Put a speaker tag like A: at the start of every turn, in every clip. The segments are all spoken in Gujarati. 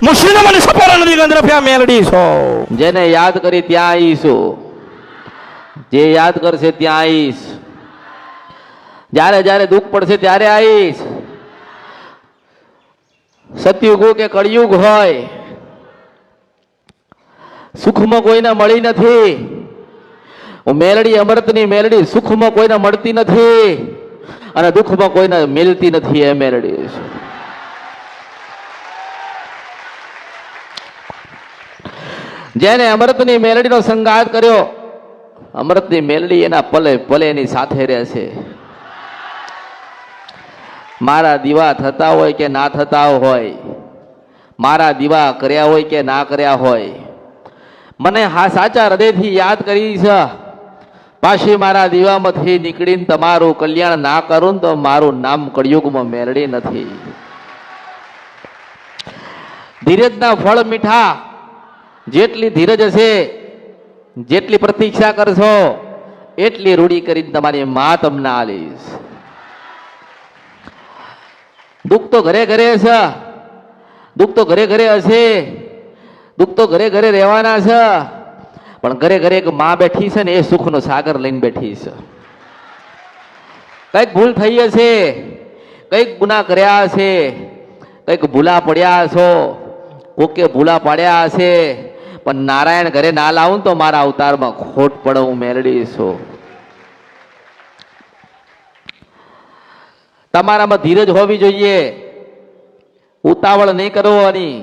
A: મુશ્રીને મને સપોરા નદી ગંધરફ્યા મેલડી છો.
B: જેને યાદ કરી ત્યાં આવીશું, જે યાદ કરશે ત્યાં આવીશ. જ્યારે જ્યારે દુઃખ પડશે ત્યારે આવીશ. સતયુગ કે કળિયુગ હોય, સુખમાં કોઈને મળી નથી. મેલડી અમૃતની મેલડી સુખમાં કોઈને મળતી નથી અને દુઃખમાં કોઈને મિલતી નથી. એ મેલડી જેને અમૃતની મેલડીનો સંગાત કર્યો, અમૃતની મેલડી એના પલે પલે એની સાથે રહેશે. મારા દીવા થતા હોય કે ના થતા હોય, મારા દીવા કર્યા હોય કે ના કર્યા હોય, મને હા સાચા હૃદયથી યાદ કરી છે. પાછી મારા દીવામાંથી નીકળીને તમારું કલ્યાણ ના કરું તો મારું નામ કળિયુગમાં મેલડી નથી. ધીરજના ફળ મીઠા. જેટલી ધીરજ હશે, જેટલી પ્રતીક્ષા કરશો, એટલી રૂડી કરીને તમારી મા તમને આલીશ. દુઃખ તો ઘરે ઘરે છે, દુઃખ તો ઘરે ઘરે હશે, દુઃખ તો ઘરે ઘરે રહેવાના છે, પણ ઘરે ઘરે એક માં બેઠી છે ને એ સુખનો સાગર લઈને બેઠી છે. કઈક ભૂલ થઈ હશે, કઈક ગુના કર્યા હશે, કઈક ભૂલા પડ્યા હશો, કોકે ભૂલા પાડ્યા હશે, પણ નારાયણ ઘરે ના લાવું તો મારા અવતારમાં ખોટ પડે. હું મેલડી છું. તમારામાં ધીરજ હોવી જોઈએ. ઉતાવળ નહીં કરવાની,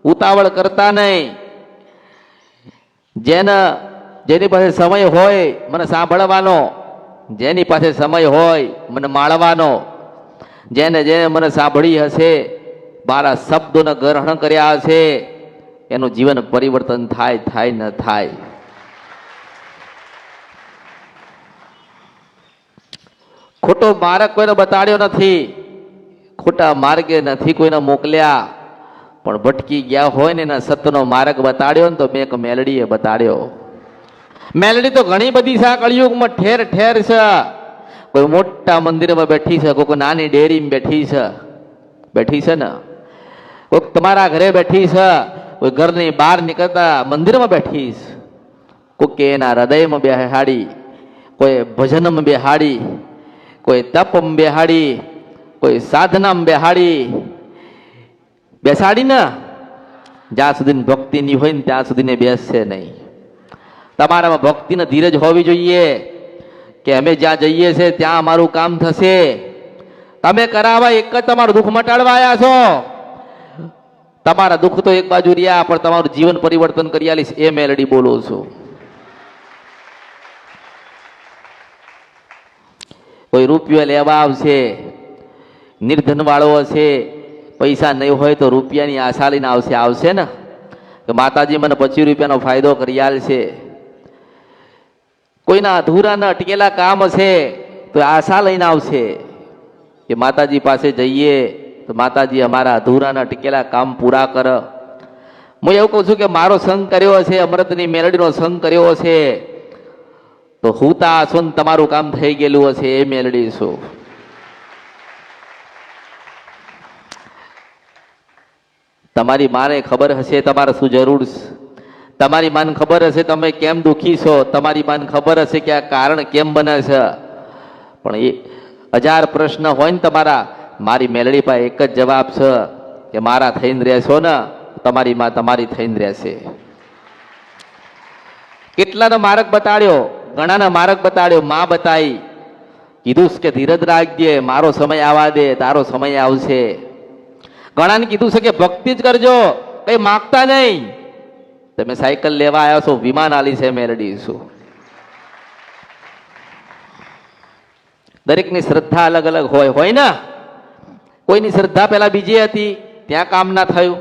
B: ઉતાવળ કરતા નહીં. જેની પાસે સમય હોય મને સાંભળવાનો, જેની પાસે સમય હોય મને માળવાનો, જેને જેને મને સાંભળી હશે, મારા શબ્દોને ગ્રહણ કર્યા હશે, એનું જીવન પરિવર્તન થાય થાય ન થાય. ખોટો માર્ગ કોઈને બતાડ્યો નથી, ખોટા માર્ગે નથી કોઈને મોકલ્યા, પણ ભટકી ગયા હોય ને એના સતનો માર્ગ બતાડ્યો ને તો મેં એક મેલડીએ બતાડ્યો. મેલડી તો ઘણી બધી છે કળિયુગમાં, ઠેર ઠેર છે. કોઈ મોટા મંદિરમાં બેઠી છે, કોઈ નાની ડેરીમાં બેઠી છે ને, કોઈ તમારા ઘરે બેઠી છે, કોઈ ઘરની બહાર નીકળતા મંદિરમાં બેઠી છે, કોઈ એના હૃદયમાં બેહાડી, કોઈ ભજનમાં બેહાડી, કોઈ તપમાં બેહાડી, કોઈ સાધનામાં બેસાડી ને જ્યાં સુધી ભક્તિ ની હોય ને ત્યાં સુધી બેસશે નહીં. તમારામાં ભક્તિને ધીરજ હોવી જોઈએ કે અમે જ્યાં જઈએ છીએ ત્યાં અમારું કામ થશે. તમે કરાવવા એક જ તમારું દુઃખ મટાડવા આવ્યા છો. તમારા દુઃખ તો એક બાજુ રહ્યા, પણ તમારું જીવન પરિવર્તન કરી આલીશ. એ મેલડી બોલું છું. કોઈ રૂપિયો લેવા આવશે, નિર્ધન વાળો હશે, પૈસા નહીં હોય તો રૂપિયાની આશા લઈને આવશે ને કે માતાજી મને 25 રૂપિયાનો ફાયદો કરી આલશે. કોઈના અધૂરાના અટકેલા કામ હશે તો આશા લઈને આવશે કે માતાજી પાસે જઈએ તો માતાજી અમારા અધૂરાના અટકેલા કામ પૂરા કર. હું એવું કહું છું કે મારો સંગ કર્યો હશે, અમૃતની મેલડીનો સંગ કર્યો હશે તો હુતા હશો ને તમારું કામ થઈ ગયેલું હશે. એ મેલડી છું. તમારી માને ખબર હશે તમારે શું જરૂર છે. તમારી માને ખબર હશે તમે કેમ દુઃખી છો. તમારી માને ખબર હશે કે આ કારણ કેમ બને છે. પણ એ 1000 પ્રશ્ન હોય ને તમારા, મારી મેલડી પાસે એક જ જવાબ છે કે મારા થઈને રહેશો ને તમારી માં તમારી થઈને રહેશે. કેટલાનો માર્ગ બતાડ્યો, ઘણાનો માર્ગ બતાડ્યો, માં બતાવી. કીધું કે ધીરજ રાખજે, મારો સમય આવવા દે, તારો સમય આવશે. ઘણાને કીધું છે કે ભક્તિ જ કરજો, કઈ માગતા નહીં. તમે સાયકલ લેવા આવ્યા છો, વિમાન આલી છે મેલડી છું. દરેકની શ્રદ્ધા અલગ અલગ હોય ને. કોઈની શ્રદ્ધા પેલા બીજી હતી, ત્યાં કામ ના થયું,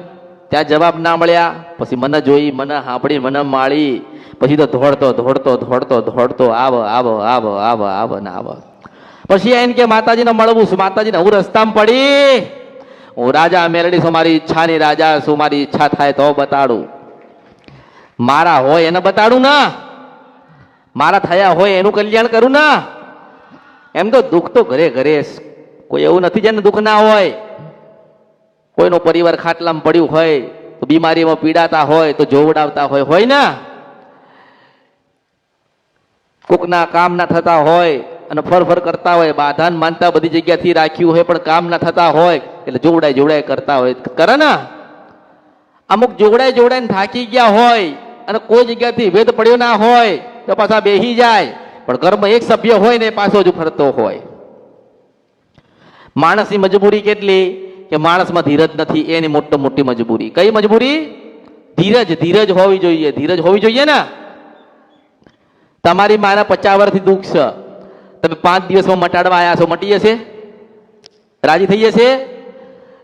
B: ત્યાં જવાબ ના મળ્યા, પછી મને જોઈ, મને સાંભળી, મને માળી, પછી તો દોડતો આવ ને આવ. પછી એને કે માતાજીને મળવું છું. માતાજીને હું રસ્તામાં પડી, હું રાજા મેલડી છું, મારી ઈચ્છાની રાજા છું, મારી ઈચ્છા થાય તો બતાડું. મારા હોય એને બતાડું ના, મારા થયા હોય એનું કલ્યાણ કરું ના. એમ તો દુઃખ તો ઘરે ઘરે, કોઈ એવું નથી જેને દુઃખ ના હોય. કોઈનો પરિવાર ખાટલામાં પડ્યું હોય તો બીમારીમાં પીડાતા હોય તો જોવડાવતા હોય ને? કોકના કામ ના થતા હોય અને ફર કરતા હોય, બાધાન માનતા બધી જગ્યાથી રાખ્યું હોય પણ કામ ના થતા હોય એટલે જોવડાય કરતા હોય, કરે ને? અમુક જોવડાઈને થાકી ગયા હોય અને કોઈ જગ્યાથી વેદ પડ્યો ના હોય તો પાછા બેહી જાય, પણ ઘરમાં એક સભ્ય હોય ને પાછો જ ફરતો હોય. માણસની મજબૂરી કેટલી કે માણસમાં ધીરજ નથી, એની મોટી મજબૂરી. કઈ મજબૂરી? ધીરજ હોવી જોઈએ. ધીરજ હોવી જોઈએ ને. તમારી મારા 50 વર્ષથી દુઃખ છે, તમે 5 દિવસમાં મટાડવા આવ્યા છો, મટી જશે? રાજી થઈ જશે?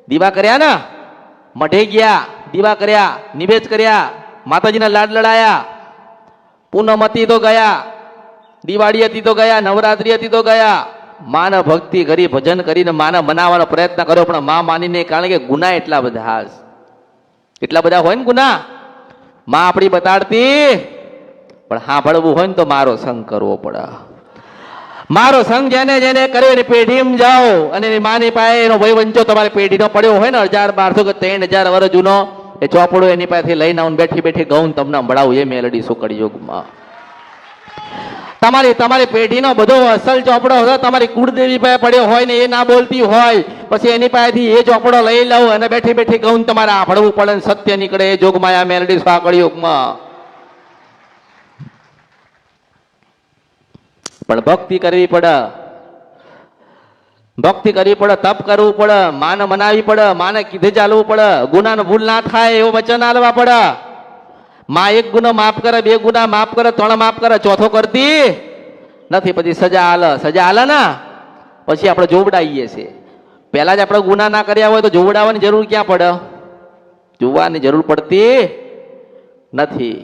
B: દીવા કર્યા ને, મઢે ગયા, દીવા કર્યા, નિવેદ કર્યા, માતાજીના લાડ લડાયા, પૂનમ હતી તો ગયા, દિવાળી હતી તો ગયા, નવરાત્રી હતી તો ગયા, માના ભક્તિ કરી, ભજન કરીને માના મનાવવાનો પ્રયત્ન કર્યો, પણ માં માનીને, કારણ કે ગુના એટલા બધા હોય ને ગુના. માં આપણી બતાડતી, પણ સાંભળવું હોય ને તો મારો સંગ કરવો પડે. મારો સંગ જેને કર્યો એની પેઢીમાં જાઓ અને એની માની પાસે એનો વંચો તમારી પેઢીનો પડ્યો હોય ને 1200 કે 3000 વર્ષ જૂનો, એ ચોપડો એની પાસે લઈને આવું બેઠી ગૌન તમને સંભળાવું. એ મેલડી સુકડી યુગમાં તમારી પેઢીનો બધો અસલ ચોપડો હતો, તમારી કુળદેવી પાસે પડ્યો હોય ને એ ના બોલતી હોય, પછી એની પાસેથી એ ચોપડો લઈ લઉં અને બેઠી ગૌન તમારે આભળવું પડે ને સત્ય નીકળે. એ જોગમાં આ મેલડી સુકડી યુગમાં. પણ ભક્તિ કરવી પડે, તપ કરવું પડે, માને મનાવી પડે, માને કીધે ચાલવું પડે, ગુનાનો ભૂલ ના થાય એવો વચન આલવા પડે. માં 1 ગુનો માફ કરે, 2 ગુના માફ કરે, 3 માફ કરે, ચોથો કરતી નથી. પછી સજા આલે ને પછી આપણે જોવડાઈએ છીએ. પહેલા જ આપણે ગુના ના કર્યા હોય તો જોવડાવવાની જરૂર ક્યાં પડે? જોવાની જરૂર પડતી નથી.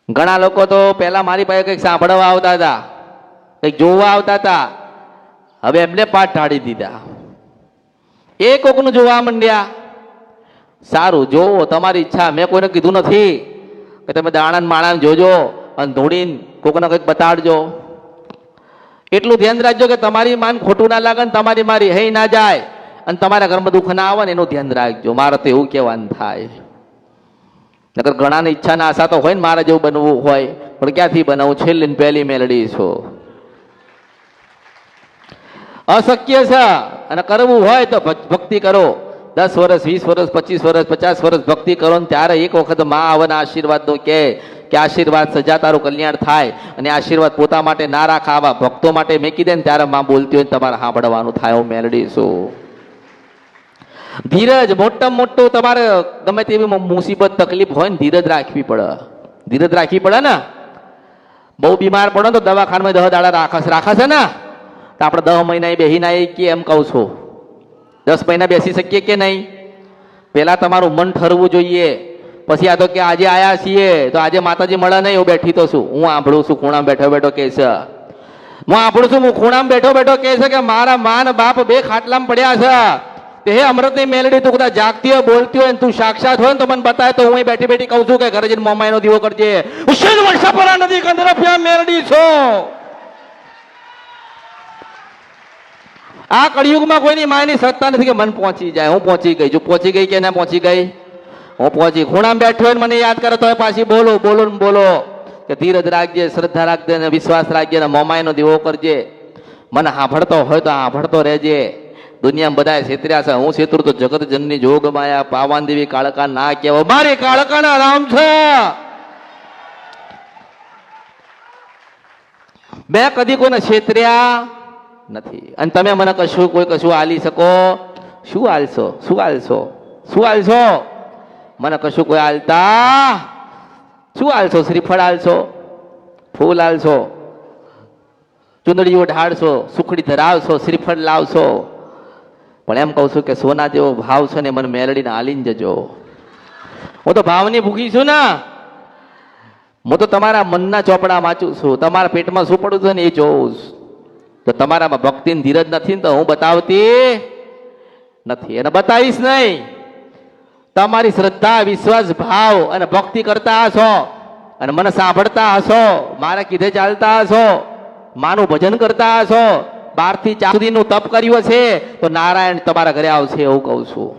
B: ઘણા લોકો તો પહેલા મારી પાસે કંઈક સાંભળવા આવતા હતા, કંઈક જોવા આવતા હતા, હવે એમને પાઠ ઢાળી દીધા. એ કોકનું જોવા માંડ્યા. સારું, જોવો, તમારી ઈચ્છા. મેં કોઈને કીધું નથી કે તમે દાણા માણા જોજો અને ધોડીને કોકને કંઈક બતાડજો. એટલું ધ્યાન રાખજો કે તમારી માન ખોટું ના લાગે ને તમારી મારી હઈ ના જાય અને તમારા ઘરમાં દુઃખ ના આવે ને એનું ધ્યાન રાખજો. મારે તો એવું કહેવાનું થાય. નકર ઘણાની ઈચ્છા ના આશા તો હોય ને મારે જેવું બનવું હોય, પણ ક્યાંથી બનાવું? છેલ્લી પહેલી મેલડી છો. અશક્ય છે. અને કરવું હોય તો ભક્તિ કરો. 10 વર્ષ, 20 વર્ષ, 25 વર્ષ, 50 વર્ષ ભક્તિ કરો ને ત્યારે એક વખત માં આવવાના આશીર્વાદ નો કે આશીર્વાદ સજા તારું કલ્યાણ થાય. અને આશીર્વાદ પોતા માટે ના રાખા, આવા ભક્તો માટે મેકી દે ને ત્યારે માં બોલતી હોય તમારે સાંભળવાનું થાય. હું મેલડી છું. ધીરજ, મોટું તમારે ગમે તેવી મુસીબત તકલીફ હોય ને ધીરજ રાખવી પડે ને. બહુ બીમાર પડો તો દવાખાનામાં 10 દાડા રાખે છે ને, તો આપણે 10 મહિના બેસી ના કે એમ કહું છું? 10 મહિના બેસી શકીએ કે નહીં? પેલા તમારું મન ઠરવું જોઈએ. પછી આ તો કે આજે આયા છીએ તો આજે માતાજી મળે નહીં, હું બેઠી તો છું, હું સાંભળું છું ખૂણામાં બેઠો કે છે, હું ખૂણામાં બેઠો કે છે કે મારા માન બાપ 2 ખાટલામાં પડ્યા છે. તે હે અમૃતની મેલડી, તું કદાચ જાગતી હોય, બોલતી હોય, તું સાક્ષાત હોય ને તો મને બતાય, તો હું બેઠી કહું છું કે ઘરે જઈને મોમાઈનો દીવો કરજે. નદી કંદરા મેલડી છો. આ કળિયુગમાં કોઈની માયની સત્તા નથી કે મન પહોંચી જાય. હું પહોંચી ગઈ છું. પહોંચી ગઈ કે ના પહોંચી ગઈ? હું પહોંચી. ખૂણામાં બેઠો હોય મને યાદ કરે તો પાછી બોલો કે ધીરજ રાખજે, શ્રદ્ધા રાખજે ને વિશ્વાસ રાખજે ને મોમાઈનો દીવો કરજે. મને સાંભળતો હોય તો સાંભળતો રહેજે. દુનિયામાં બધા છેતર્યા છે, હું છેતરું તો જગત જનની જોગ માયા પાવાન દેવી કાળકા ના કહેવો. મારી કાળકાના રામ છે. મેં કદી કોઈને છેતર્યા નથી. અને તમે મને કશું આલી શકો? શું આલશો? મને કશું કોઈ આલતા શું આલશો? શ્રીફળ આલશો, ફૂલ આલશો, ચુંદડીઓ ઢાળશો, સુખડી ધરાવશો, શ્રીફળ લાવશો, પણ એમ કહું છું કે સોના જેવો ભાવ છે ને મને મેલડીને આલીને જજો. હું તો ભાવની ભૂખી છું ને. હું તો તમારા મનના ચોપડા વાંચું છું. તમારા પેટમાં શું પડું છે ને એ જોઉં છું. તો તમારામાં ભક્તિ ને ધીરજ નથી ને તો હું બતાવતી નથી અને બતાવીશ નહીં. તમારી શ્રદ્ધા, વિશ્વાસ, ભાવ અને ભક્તિ કરતા હશો અને મને સાંભળતા હશો, મારા કીધે ચાલતા હશો, માનું ભજન કરતા હશો, 12 થી 4 સુધીનું તપ કર્યું છે તો નારાયણ તમારા ઘરે આવશે એવું કહું છું.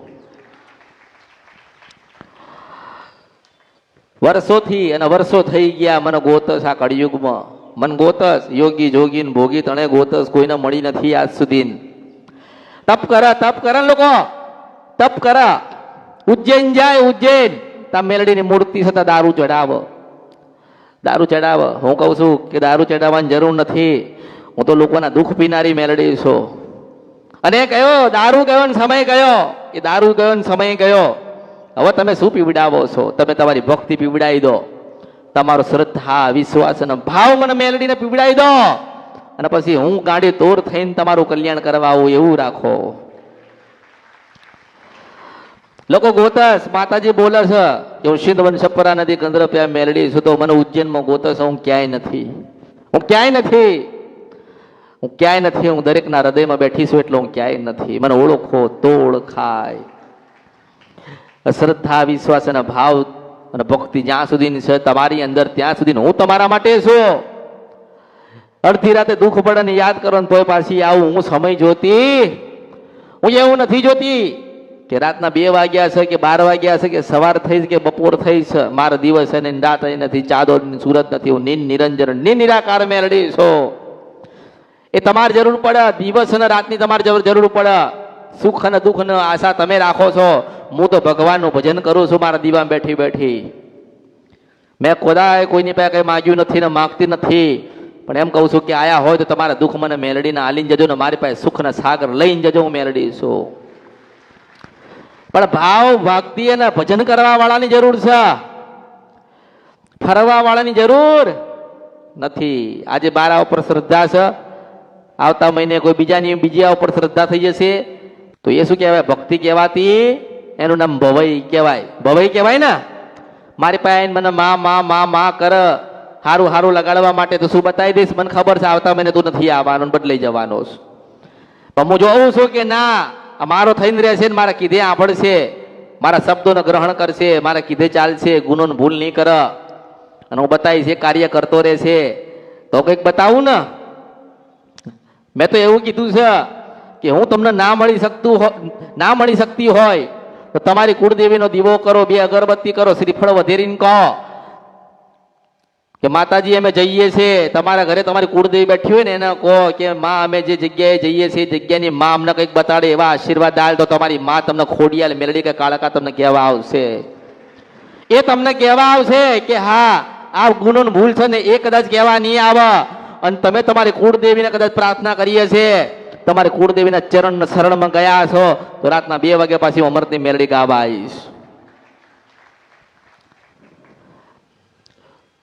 B: વર્ષોથી અને વર્ષો થઈ ગયા મને ગોતસ આ કળિયુગમાં, મન ગોતસ યોગી જોગી ને ભોગી તણે ગોતસ કોઈને મળી નથી આજ સુધી. તપ કરે લોકો, તપ કરે. ઉજ્જૈન જાય, ઉજ્જૈન તા મેલડીની મૂર્તિ છતાં દારૂ ચડાવો. હું કહું છું કે દારૂ ચડાવવાની જરૂર નથી. હું તો લોકોના દુઃખ પીનારી મેલડી છું. અને કયો દારૂ ગયો ને સમય ગયો, એ દારૂ ગયો ને સમય ગયો. હવે તમે શું પીવડાવો છો? તમે તમારી ભક્તિ પીવડાવી દો, તમારો શ્રદ્ધા વિશ્વાસ અને ભાવ મને મેલડીને પીવડાવી દો, અને પછી હું ગાડી તોર થઈને તમારું કલ્યાણ કરવા આવું એવું રાખો. લોકો ગોતસ માતાજી બોલે છે કે હું સિંધ વન સપરા નદી ગંધર્પ્યા મેલડી છું, તો મને ઉજ્જૈનમાં ગોતસ હું ક્યાંય નથી. હું દરેકના હૃદયમાં બેઠી છું એટલે હું ક્યાંય નથી. મને ઓળખો તો ઓળખાય. શ્રદ્ધા વિશ્વાસ અને ભાવ અને ભક્તિ જ્યાં સુધી છે તમારી અંદર, ત્યાં સુધી હું તમારા માટે છું. અડધી રાતે દુઃખ પડે ને યાદ કરો ને તોય પાછી આવું હું સમય જોતી. હું એવું નથી જોતી કે રાતના 2 વાગ્યા છે કે 12 વાગ્યા છે કે સવાર થઈ કે બપોર થઈ છે. મારો દિવસ અને રાત નથી, ચાંદો સુરત નથી. હું નિરંજન નિરાકાર મેલડી છો. એ તમારે જરૂર પડે, દિવસ અને રાતની તમારે જરૂર પડે. સુખ અને દુઃખ અને આશા તમે રાખો છો. હું તો ભગવાનનું ભજન કરું છું મારા દીવામાં બેઠી બેઠી. મેં ખોદાય કોઈની પાસે કઈ માગ્યું નથી ને માગતી નથી. પણ એમ કહું છું કે આયા હોય તો તમારા દુઃખ મને મેલડીને આલીને જજો ને મારી પાસે સુખના સાગર લઈને જજો. હું મેલડી છું. પણ ભાવ ભક્તિ અને ભજન કરવા વાળાની જરૂર છે, ફરવા વાળાની જરૂર નથી. આજે બારા ઉપર શ્રદ્ધા છે, આવતા મહિને કોઈ બીજા ઉપર શ્રદ્ધા થઈ જશે તો એ શું કહેવાય? ભક્તિ કહેવાતી. એનું નામ ભવઈ કહેવાય ને. મારી પાસે મને મા કર હારું લગાડવા માટે તો શું બતાવી દઈશ? મને ખબર છે આવતા મહિને તું નથી આવવાનો, બદલાઈ જવાનો. પણ હું જોઉં છું કે ના, મારો થઈને રહેશે ને મારા કીધે આંભળશે, મારા શબ્દોને ગ્રહણ કરશે, મારા કીધે ચાલશે, ગુનોને ભૂલ નહીં કર. અને હું બતાવીશ એ કાર્ય કરતો રહેશે તો કંઈક બતાવું ને. મેં તો એવું કીધું છે કે હું તમને ના મળી શકતી હોય તો તમારી કુળદેવીનો દીવો કરો, 2 અગરબત્તી કરો, શ્રીફળ વધેરીને કહો કે માતાજી અમે જઈએ છીએ. તમારા ઘરે તમારી કુળદેવી બેઠી હોય ને એને કહો કે માં અમે જે જગ્યાએ જઈએ છીએ એ જગ્યાની માં અમને કંઈક બતાડે, એવા આશીર્વાદ આલ. તો તમારી માં તમને ખોડિયાલ મેલડી કે કાળકા તમને કહેવા આવશે. એ તમને કહેવા આવશે કે હા આ ગુનો ભૂલ છે ને, એ કદાચ કહેવા નહીં આવે. અને તમે તમારી કુળદેવીને કદાચ પ્રાર્થના કરીએ છીએ, તમારી કુળદેવીના ચરણ શરણમાં ગયા છો તો રાતના 2 વાગ્યા પાછી અમૃતની મેલડી ગાવા આવીશ.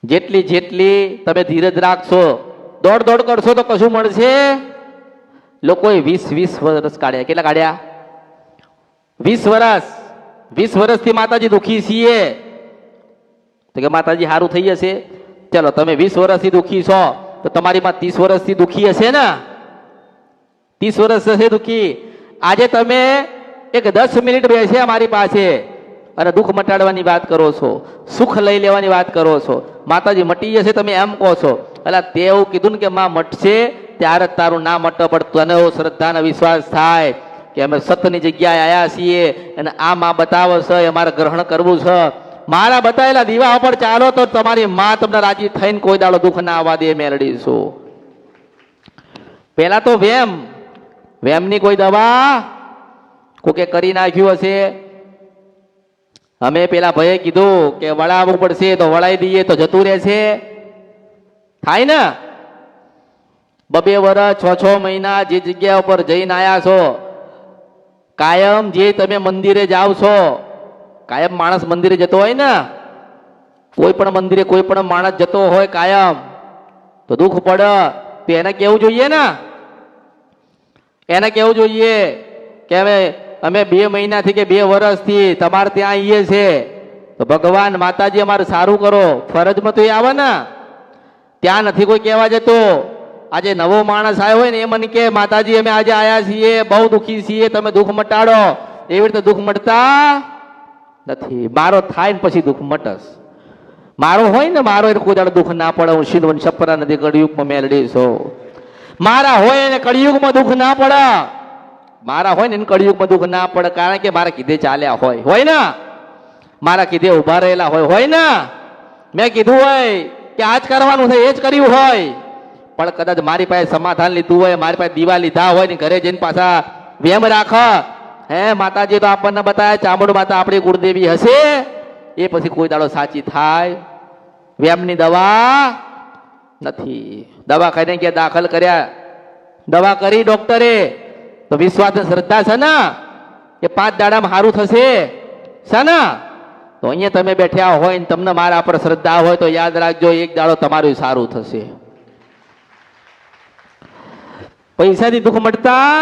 B: જેટલી તમે ધીરજ રાખશો, દોડ કરશો તો કશું મળશે. લોકોએ 20 વર્ષ કાઢ્યા. કેટલા કાઢ્યા? 20 વર્ષ. 20 વર્ષથી માતાજી દુઃખી છીએ તો કે માતાજી સારું થઈ જશે. ચલો તમે 20 વર્ષથી દુઃખી છો તો તમારી માં 30 વર્ષથી દુઃખી હશે ને? 30 વર્ષ હશે દુઃખી. આજે તમે એક 10 મિનિટ બેસ્યા મારી પાસે અને દુઃખ મટાડવાની વાત કરો છો, સુખ લઈ લેવાની વાત કરો છો. માતાજી મટી જશે તમે એમ કહો છો. એટલે તે એવું કીધું ને કે માં મટશે ત્યારે તારું ના મટ પડતું. અને એવો શ્રદ્ધાનો વિશ્વાસ થાય કે અમે સતની જગ્યાએ આવ્યા છીએ અને આ માં બતાવે છે, અમારે ગ્રહણ કરવું છે. મારા બતાવેલા દીવા પર ચાલો તો તમારી માં તમને રાજી થઈને કોઈ દાડો દુઃખ ના આવવા દે. મેળડી છું. પેલા તો વેમની કોઈ દવા કોકે કરી નાખ્યું હશે. અમે પેલા ભાઈએ કીધું કે વળાવવું પડશે તો વળાઈ દઈએ તો જતું રહેશે. થાય ને? 2 વર્ષ 6 મહિના જે જગ્યા ઉપર જઈને આવ્યા છો, કાયમ જે તમે મંદિરે જાઓ છો, કાયમ માણસ મંદિરે જતો હોય ને, કોઈ પણ મંદિરે કોઈ પણ માણસ જતો હોય કાયમ, તો દુઃખ પડે તો એને કેવું જોઈએ ને? એને કેવું જોઈએ કે અમે 2 મહિનાથી કે 2 વર્ષથી તમારે ત્યાં આવીએ છીએ તો ભગવાન માતાજી અમારે સારું કરો. ફરજમાં તો એ આવે ને, ત્યાં નથી કોઈ કહેવા જતો. આજે નવો માણસ આવ્યો હોય ને એ મને કે માતાજી અમે આજે આવ્યા છીએ, બહુ દુઃખી છીએ, તમે દુઃખ મટાડો. એવી રીતે દુઃખ મટતા નથી. મારો થાય ને પછી દુઃખ મટસ. મારો હોય ને, મારો એટલે કોઈ દાડો દુઃખ ના પડે. હું સિંધવન છપરા નથી કળિયુગમાં મેલડી છો. મારા હોય એને કળિયુગમાં દુઃખ ના પડે, મારા હોય ને એને કળિયુગમાં દુઃખ ના પડે, કારણ કે મારા કીધે ચાલ્યા હોય ને, મારા કીધે ઉભા રહેલા હોય ને, મેં કીધું હોય કે આજ કરવાનું છે એ જ કર્યું હોય, પણ કદાચ મારી પાસે સમાધાન લીધું હોય, મારી પાસે દીવા લીધા હોય ને ઘરે જઈને પાછા વેમ રાખ, હે માતાજી તો આપણને બતાવે ચામુંડ માતા આપણી કુળદેવી હશે, એ પછી કોઈ દાડો સાચી થાય? વેમની દવા નથી. દવા ખાઈને કે દાખલ કર્યા, દવા કરી ડોક્ટરે તો વિશ્વાસ શ્રદ્ધા છે ને કે 5 દાડામાં સારું થશે છે ને? તો અહીંયા તમે બેઠ્યા હોય ને તમને મારા પર શ્રદ્ધા હોય તો યાદ રાખજો, એક દાડો તમારું સારું થશે. પૈસાથી દુઃખ મળતા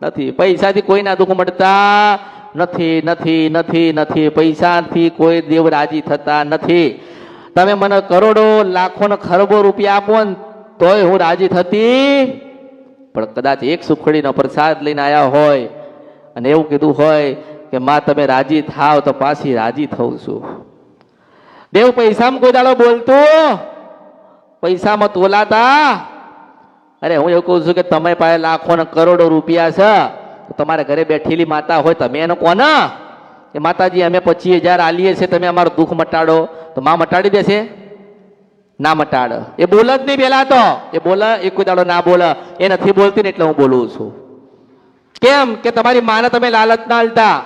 B: નથી, પૈસાથી કોઈના દુઃખ મળતા નથી નથી નથી નથી પૈસાથી કોઈ દેવ રાજી થતા નથી. તમે મને કરોડો લાખો ને ખરબો રૂપિયા આપો ને તોય હું રાજી થતી, પણ કદાચ એક સુખડીનો પ્રસાદ લઈને આવ્યા હોય અને એવું કીધું હોય કે માં તમે રાજી થાવ તો પાછી રાજી થઉં છું. દેવ પૈસામાં કોઈ દાડો બોલતું, પૈસામાં તોલાતા? અરે હું એવું કહું છું કે તમે પાસે લાખો ને કરોડો રૂપિયા છે, તમારા ઘરે બેઠેલી માતા હોય તમે એને કોને કે માતાજી અમે 25,000 આલીએ છીએ, તમે અમારું દુઃખ મટાડો, તો માં મટાડી દેશે? ના મટાડ. એ બોલ જ નહીં પેલા તો, એ બોલે એ કોઈ દાડો ના બોલે, એ નથી બોલતી ને એટલે હું બોલું છું. કેમ કે તમારી માને તમે લાલચ ના આલતા,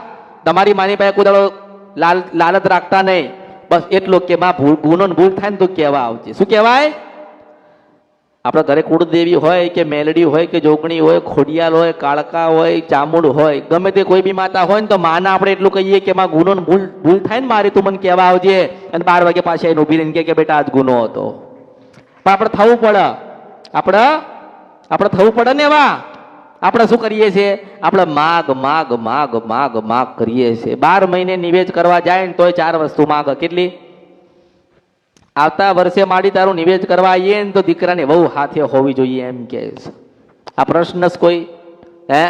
B: તમારી માની પાસે કોઈ દાડો લાલચ રાખતા નહીં, બસ એટલું કે માં ગુનો ભૂલ થાય ને તો કહેવા આવજે. શું કહેવાય? આપણા ઘરે કુળદેવી હોય કે મેલડી હોય કે જોગણી હોય, ખોડિયાલ હોય, કાળકા હોય, ચામુંડ હોય, ગમે તે કોઈ બી માતા હોય ને તો માને આપણે એટલું કહીએ કે માં ગુનો ભૂલ થાય ને મારી, તું મને કહેવા આવજે, અને 12 વાગે પાછી આવીને ઊભી રહીને કે બેટા આજ ગુનો હતો. પણ આપણે થવું પડે, આપણે થવું પડે ને એવા. આપણે શું કરીએ છીએ? આપણે માગ માગ માગ માગ માગ કરીએ છીએ. 12 મહિને નિવેદ કરવા જાય ને તોય 4 વસ્તુ માગ. કેટલી? આવતા વર્ષે માડી તારું નિવેદ કરવા આવીએ ને તો દીકરાની વહુ હાથે હોવી જોઈએ એમ કે છે. આ પ્રશ્ન કોઈ હે?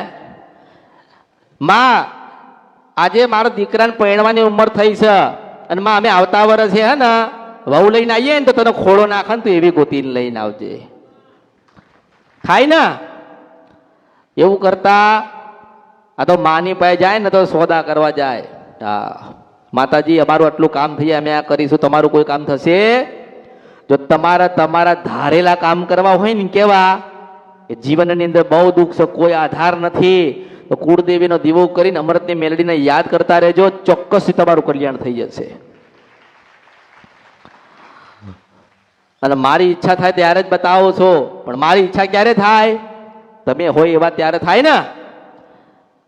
B: માં આજે મારા દીકરાને પરણવાની ઉંમર થઈ છે અને માં અમે આવતા વર્ષે હે ને વહુ લઈને આવીએ ને તો તને ખોળો નાખે ને તો એવી ગોતીને લઈને આવજે. થાય ને? એવું કરતા આ તો માની પાસે જાય ને તો સોદા કરવા જાય. હા માતાજી અમારું આટલું કામ થઈ અમે આ કરીશું, તમારું કોઈ કામ થશે? જો તમારા ધારેલા કામ કરવા હોય ને કેવા કે જીવનની અંદર બહુ દુઃખ છે, કોઈ આધાર નથી, તો કુળદેવીનો દીવો કરીને અમૃતની મેલડીને યાદ કરતા રહેજો, ચોક્કસથી તમારું કલ્યાણ થઈ જશે. અને મારી ઈચ્છા થાય ત્યારે જ બતાવો છો, પણ મારી ઈચ્છા ક્યારે થાય? તમે હોય એવા ત્યારે થાય ને.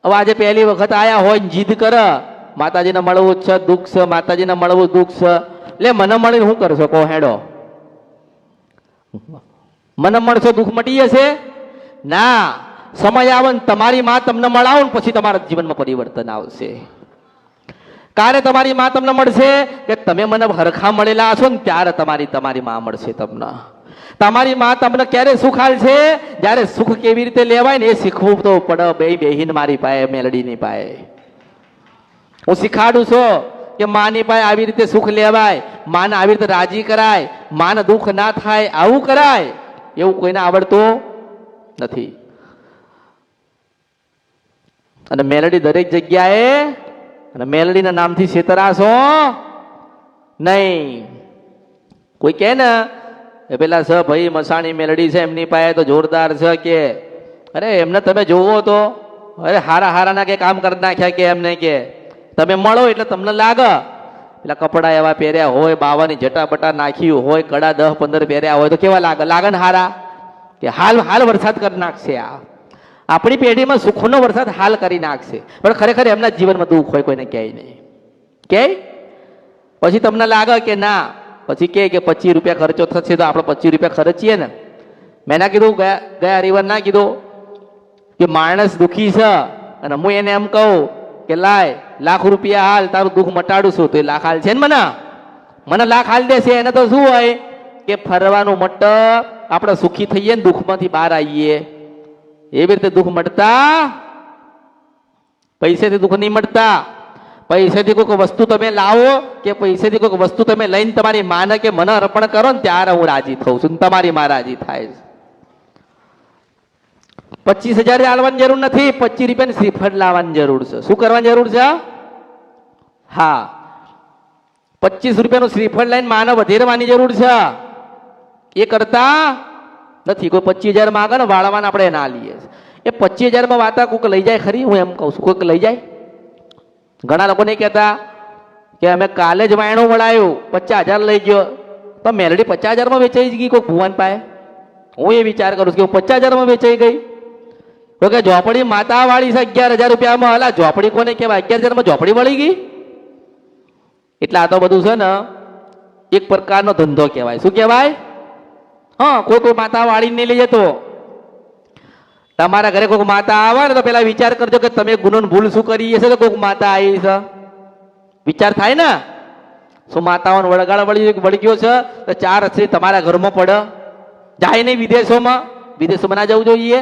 B: હવે આજે પહેલી વખત આયા હોય જીદ કરે માતાજીને મળવું છે દુઃખ છે, માતાજીને મળવું દુઃખ છે, એટલે મને મળીને શું કરશો કહો? હેડો મને મળશો દુઃખ મટી જશે? ના, સમય આવે ને તમારી માં તમને મળાવો ને પછી તમારા જીવનમાં પરિવર્તન આવશે. ક્યારે તમારી માં તમને મળશે? કે તમે મને હરખા મળેલા હશો ને ત્યારે તમારી માં મળશે તમને. તમારી માં તમને ક્યારે સુખ આલશે? જ્યારે સુખ કેવી રીતે લેવાય ને એ શીખવું તો પડે. બેહીને મારી પાસે મેલડીની પાસે હું શીખાડું છું કે માની પાસે આવી રીતે સુખ લેવાય, માને આવી રીતે રાજી કરાય, માને દુઃખ ના થાય આવું કરાય, એવું કોઈને આવડતું નથી. અને મેલડી દરેક જગ્યાએ, અને મેલડીના નામથી છેતરાશો નહીં. કોઈ કહે ને એ પેલા સ ભાઈ મસાણી મેલડી છે એમની પાસે તો જોરદાર છે, કે અરે એમને તમે જોવો તો અરે હારા ના કે કામ કરી નાખ્યા, કે એમને કે તમે મળો એટલે તમને લાગે પેલા કપડા એવા પહેર્યા હોય, બાવાની જટાબટા નાખી હોય, કડા 10-15 પહેર્યા હોય તો કેવા લાગે ને હારા, કે હાલ વરસાદ કરી નાખશે. આપણી પેઢીમાં સુખનો વરસાદ હાલ કરી નાખશે, પણ ખરેખર એમના જીવનમાં દુઃખ હોય, કોઈને કહે નહીં. કે પછી તમને લાગે કે ના, પછી કે 25 રૂપિયા ખર્ચો થશે તો આપણે 25 રૂપિયા ખર્ચીએ ને. મેં ના કીધું ગયા હરિવાર ના કીધું કે માણસ દુઃખી છે અને હું એને એમ કહું કે લાય લાખ રૂપિયા હાલ તારું દુઃખ મટાડું છું, તો એ લાખ હાલ છે ને મને લાખ હાલ દેશે. એને તો શું હોય કે ફરવાનું મટ, આપણે સુખી થઈએ ને દુઃખમાંથી બહાર આવીએ. એવી રીતે દુઃખ મળતા, પૈસેથી દુઃખ નહીં મળતા. પૈસેથી કોઈક વસ્તુ તમે લાવો કે પૈસેથી કોઈક વસ્તુ તમે લઈને તમારી માને કે મને અર્પણ કરો ને ત્યારે હું રાજી થઉં છું, તમારી માં રાજી થાય છે. 25,000 આલવાની જરૂર નથી, 25 રૂપિયાની શ્રીફળ લાવવાની જરૂર છે. શું કરવાની જરૂર છે? હા, 25 રૂપિયાનું શ્રીફળ લઈને માને વધેરવાની જરૂર છે. એ કરતા નથી. કોઈ 25,000 માંગે ને વાળવાના આપણે ના લઈએ. એ 25,000 વાતા કોઈક લઈ જાય ખરી? હું એમ કહું છું, કોઈક લઈ જાય. ઘણા લોકો નહીં કહેતા કે અમે કાલે જ વાયણું વળાયું 50,000 લઈ ગયો, તો મેલડી 50,000 વેચાઈ જ ગઈ કોઈ ભુવન પાસે. હું એ વિચાર કરું છું કે 50,000 વેચાઈ ગઈ. તો કે ઝોપડી માતા વાળી છે 11,000 રૂપિયામાં. હલા ઝોપડી કોને કહેવાય? 11,000 ઝોપડી વળી ગઈ. એટલે આ તો બધું છે ને એક પ્રકારનો ધંધો કહેવાય. શું કહેવાય? હા, કોઈ માતા વાળી નહીં લઈ જતો. તમારા ઘરે કોઈક માતા આવે ને તો પેલા વિચાર કરજો કે તમે ગુનો ભૂલ શું કરી હશે તો કોઈક માતા આવી છે. વિચાર થાય ને, શું માતાઓને વળગાડ વળી ગયો છે તો 4 અસરી તમારા ઘરમાં પડે. જાય નહીં વિદેશોમાં ના જવું જોઈએ.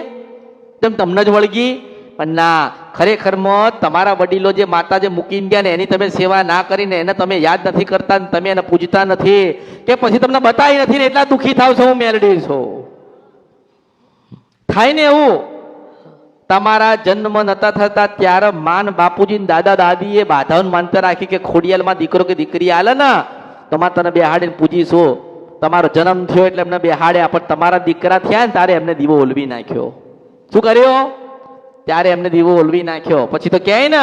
B: તેમ તમને જ વળગી. પણ ના, ખરેખરમાં તમારા વડીલો જે માતા જે મૂકીને ગયા ને એની તમે સેવા ના કરીને એને તમે યાદ નથી કરતા, તમે એને પૂજતા નથી, કે પછી તમને બતાવી નથી ને એટલા દુઃખી થાવ છો. હું મેલડી છું. થાય ને એવું. તમારા જન્મ નતા થતા ત્યારે માન બાપુજી દાદા દાદીએ બાધાઓને માનતા રાખી કે ખોડિયાલમાં દીકરો કે દીકરી આલે ને તમારે તને બેહાડીને પૂજીશું. તમારો જન્મ થયો એટલે એમને બેહાડ્યા, પણ તમારા દીકરા થયા ને ત્યારે એમને દીવો ઓલવી નાખ્યો. શું કર્યો? ત્યારે એમને દીવો ઓલવી નાખ્યો. પછી તો કહે ને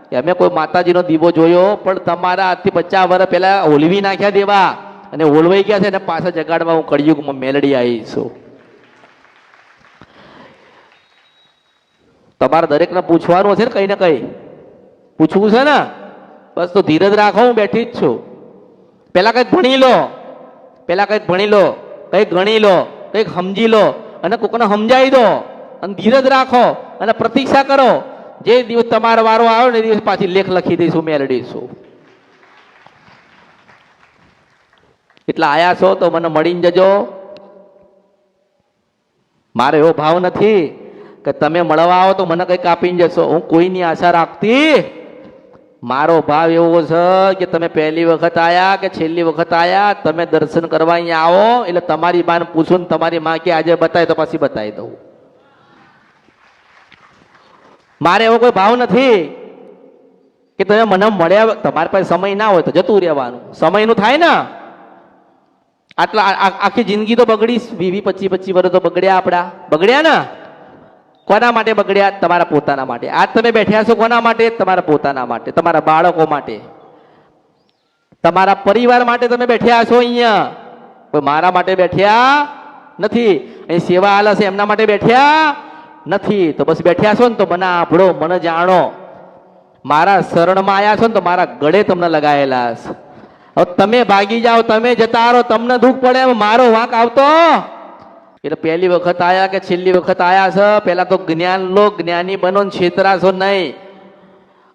B: કે અમે કોઈ માતાજીનો દીવો જોયો, પણ તમારા આજથી 50 વર્ષ પહેલા ઓલવી નાખ્યા દેવા, અને ઓલવાઈ ગયા છે એને પાછા જગાડવા હું કળિયુગમાં મેલડી આવી છું. તમારે દરેકને પૂછવાનું હશે ને, કઈ ને કઈ પૂછવું છે ને. બસ તો ધીરજ રાખો, હું બેઠી જ છું. પેલા કંઈક ભણી લો, કંઈક ગણી લો, કંઈક સમજી લો, અને કોકને સમજાવી દો, અને ધીરજ રાખો અને પ્રતીક્ષા કરો. જે દિવસ તમારો વારો આવ્યો ને એ દિવસ પાછી લેખ લખી દઈશું, મેળવીશું. એટલે આયા છો તો મને મળીને જજો. મારે એવો ભાવ નથી કે તમે મળવા આવો તો મને કંઈક આપીને જશો. હું કોઈની આશા રાખતી. મારો ભાવ એવો છે કે તમે પહેલી વખત આયા કે છેલ્લી વખત આયા, તમે દર્શન કરવા અહીંયા આવો એટલે તમારી માને પૂછું ને તમારી માં કે આજે બતાય તો પછી બતાવી દઉં. મારે એવો કોઈ ભાવ નથી કે તમે મને મળ્યા, તમારી પાસે સમય ના હોય તો જતું રહેવાનું. સમયનું થાય ને. આટલા આખી જિંદગી તો બગડી, 20-25 વર્ષ તો બગડ્યા આપણા. બગડ્યા ને. કોના માટે બગડ્યા? તમારા પોતાના માટે. આજ તમે બેઠ્યા છો કોના માટે? તમારા પોતાના માટે, તમારા બાળકો માટે, તમારા પરિવાર માટે તમે બેઠ્યા છો અહીંયા. કોઈ મારા માટે બેઠ્યા નથી. અહીં સેવા હાલે છે એમના માટે બેઠ્યા નથી. તો બસ બેઠ્યા છો ને તો મને આભળો, મને જાણો. મારા શરણમાં આવ્યા છો ને તો મારા ગળે તમને લગાયેલા છે. હવે તમે ભાગી જાઓ, તમે જતા રહો, તમને દુઃખ પડે એમ મારો વાંક આવતો. એટલે પહેલી વખત આયા કે છેલ્લી વખત આયા છે, પહેલા તો જ્ઞાન લો, જ્ઞાની બનો, છેતરાશો નહીં.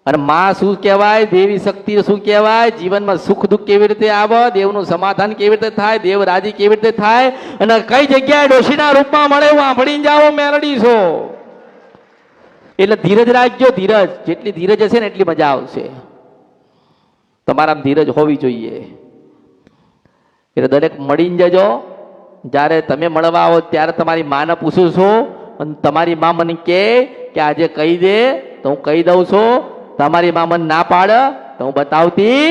B: અને માં શું કહેવાય, દેવી શક્તિ શું કહેવાય, જીવનમાં સુખ દુઃખ કેવી રીતે આવે, દેવનું સમાધાન કેવી રીતે થાય, દેવ રાજી કેવી રીતે થાય, અને કઈ જગ્યાએ ડોશીના રૂપમાં મળે હું સાંભળીને જાઓ મેલડી છો. એટલે ધીરજ રાખજો, ધીરજ. જેટલી ધીરજ હશે ને એટલી મજા આવશે. તમારામાં ધીરજ હોવી જોઈએ. એટલે દરેક મળીને જજો. જ્યારે તમે મળવા આવો ત્યારે તમારી માને પૂછું છું, અને તમારી મા મને કહે કે આજે કહી દે તો હું કહી દઉં છું. તમારી મા મને ના પાડે તો હું બતાવતી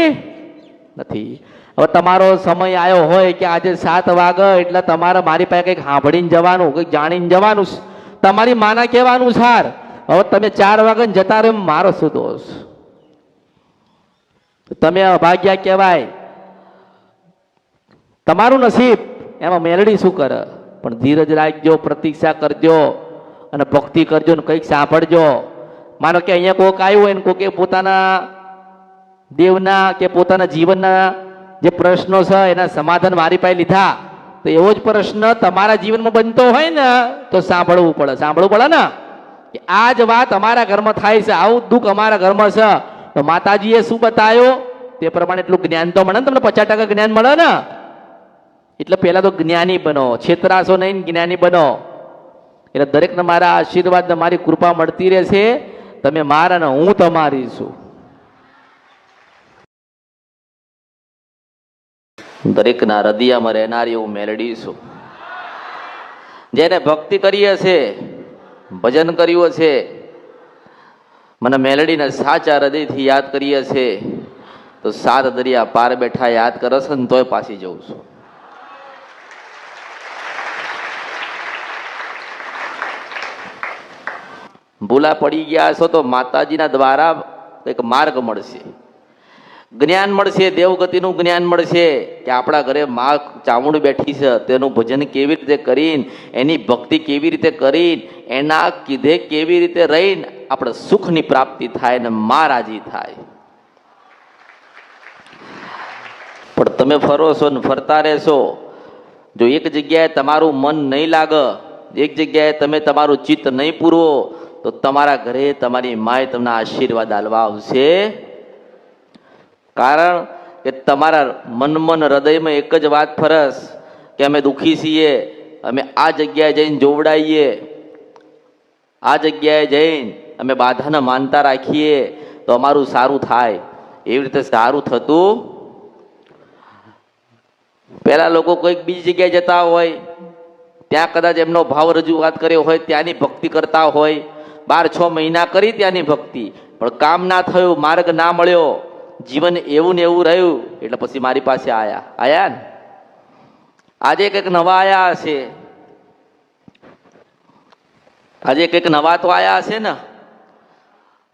B: નથી. હવે તમારો સમય આવ્યો હોય કે આજે 7 વાગે એટલે તમારે મારી પાસે કંઈક સાંભળીને જવાનું, કંઈક જાણીને જવાનું. તમારી માના કહેવાનું સાર. હવે તમે 4 વાગે જતા રહો, મારો શું દોષ? તમે અભાગ્યા કહેવાય. તમારું નસીબ, એમાં મેલડી શું કરે? પણ ધીરજ રાખજો, પ્રતીક્ષા કરજો અને ભક્તિ કરજો ને કંઈક સાંભળજો. માનો કે અહીંયા કોઈક આવ્યું હોય ને કોઈકે પોતાના દેવના કે પોતાના જીવનના જે પ્રશ્નો છે એના સમાધાન મારી પાસે લીધા, તો એવો જ પ્રશ્ન તમારા જીવનમાં બનતો હોય ને તો સાંભળવું પડે ને કે આ જ વાત અમારા ઘરમાં થાય છે, આવું દુઃખ અમારા ઘરમાં છે. તો માતાજીએ શું બતાવ્યો તે પ્રમાણે એટલું જ્ઞાન તો મળે ને. તમને 50% જ્ઞાન મળે ને. એટલે પહેલા તો જ્ઞાની બનો, છેતરાશો નહીં, જ્ઞાની બનો. એટલે દરેકને મારા આશીર્વાદ ને મારી કૃપા મળતી રહેશે. તમે મારા ને હું તમારી છું. દરેકના હૃદયમાં રહેનારી હું મેલડી છું. જેને ભક્તિ કરી હશે ભજન કર્યું છે, મને મેલડીને સાચા હૃદયથી યાદ કરીએ છે, તો 7 દરિયા પાર બેઠા યાદ કરે છે ને તોય પાછી જઉં છું. ભૂલા પડી ગયા છો તો માતાજીના દ્વારા એક માર્ગ મળશે, જ્ઞાન મળશે, દેવગતિનું જ્ઞાન મળશે કે આપણા ઘરે મા ચામુંડ બેઠી છે, તેનું ભજન કેવી રીતે કરીને, એની ભક્તિ કેવી રીતે કરીને, એના કીધે કેવી રીતે રહીને આપણે સુખની પ્રાપ્તિ થાય ને મા રાજી થાય. પણ તમે ફરો છો ને ફરતા રહેશો, જો એક જગ્યાએ તમારું મન નહીં લાગે, એક જગ્યાએ તમે તમારું ચિત્ત નહીં પૂરવો, તો તમારા ઘરે તમારી માએ તમને આશીર્વાદ આલવા આવશે. કારણ કે તમારા મન હૃદયમાં એક જ વાત ફરસ કે અમે દુઃખી છીએ, અમે આ જગ્યાએ જઈને જોવડાઈએ, આ જગ્યાએ જઈને અમે બાધાને માનતા રાખીએ તો અમારું સારું થાય. એવી રીતે સારું થતું. પહેલા લોકો કોઈક બીજી જગ્યાએ જતા હોય, ત્યાં કદાચ એમનો ભાવ રજૂઆત કર્યો હોય, ત્યાંની ભક્તિ કરતા હોય, 12-6 મહિના કરી ત્યાંની ભક્તિ, પણ કામ ના થયું, માર્ગ ના મળ્યો, જીવન એવું ને એવું રહ્યું, એટલે પછી મારી પાસે આયા ને. આજે કંઈક નવા આયા હશે, આજે કંઈક નવા તો આયા હશે ને,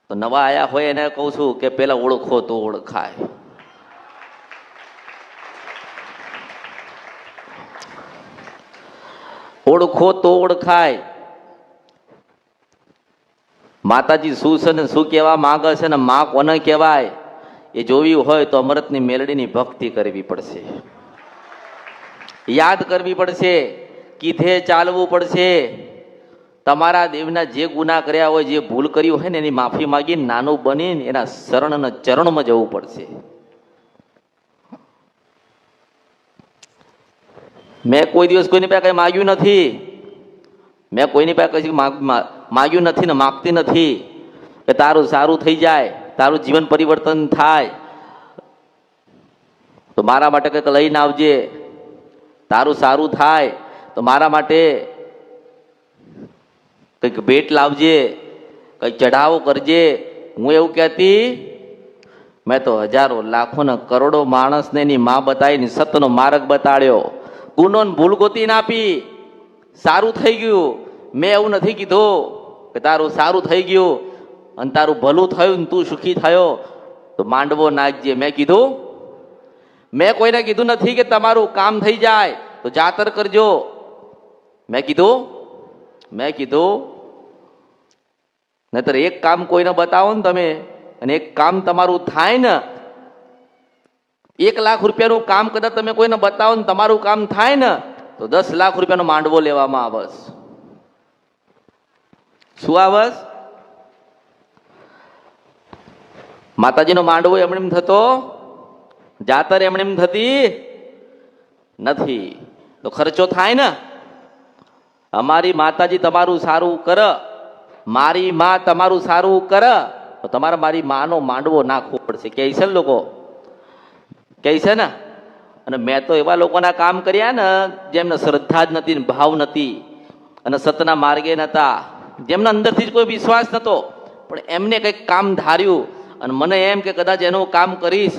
B: તો નવા આયા હોય એને કહું છું કે પેલા ઓળખો તો ઓળખાય. ઓળખો તો ઓળખાય. માતાજી શું છે ને શું કહેવા માંગે છે ને મા કોને કહેવાય એ જોવી હોય તો અમૃતની મેલડીની ભક્તિ કરવી પડશે, યાદ કરવી પડશે, કીધે ચાલવું પડશે. તમારા દેવના જે ગુનાહ કર્યા હોય, જે ભૂલ કરી હોય ને એની માફી માગીને નાનું બનીને એના શરણના ચરણમાં જવું પડશે. મેં કોઈ દિવસ કોઈની પાસે કઈ માગ્યું નથી, મેં કોઈની પાસે કઈ માગ્યું નથી ને માગતી નથી કે તારું સારું થઈ જાય, તારું જીવન પરિવર્તન થાય, તો મારા માટે કંઈક લઈને આવજે, તારું સારું થાય તો મારા માટે કંઈક ભેટ લાવજે, કંઈક ચઢાવો કરજે. હું એવું કહેતી, મેં તો હજારો લાખો ને કરોડો માણસને એની મા બતાવીને સત્યનો માર્ગ બતાડ્યો, ગુનો ભૂલ ગોતી આપી, સારું થઈ ગયું. મેં એવું નથી કીધું કે તારું સારું થઈ ગયું અને તારું ભલું થયું ને તું સુખી થયો તો માંડવો નાખજે. મેં કીધું, મેં કોઈને કીધું નથી કે તમારું કામ થઈ જાય તો જાતર કરજો. મેં કીધું નહીતર એક કામ કોઈને બતાવો ને તમે, અને એક કામ તમારું થાય ને, 1 લાખ રૂપિયાનું કામ કદાચ તમે કોઈને બતાવો ને તમારું કામ થાય ને, તો 10 લાખ રૂપિયાનો માંડવો લેવામાં આવસ. શું આવસ? માતાજીનો માંડવો એમણે એમ થતો, જાતર એમણે એમ થતી નથી, તો ખર્ચો થાય ને. અમારી માતાજી તમારું સારું કર, મારી માં તમારું સારું કર, તો તમારે મારી માનો માંડવો નાખવો પડશે. કહે છે ને લોકો, કહે છે ને. અને મેં તો એવા લોકોના કામ કર્યા ને જેમને શ્રદ્ધા જ નથી, ભાવ નથી, અને સતના માર્ગે નતા, જેમના અંદરથી જ કોઈ વિશ્વાસ નતો, પણ એમને કંઈક કામ ધાર્યું અને મને એમ કે કદાચ એનું કામ કરીશ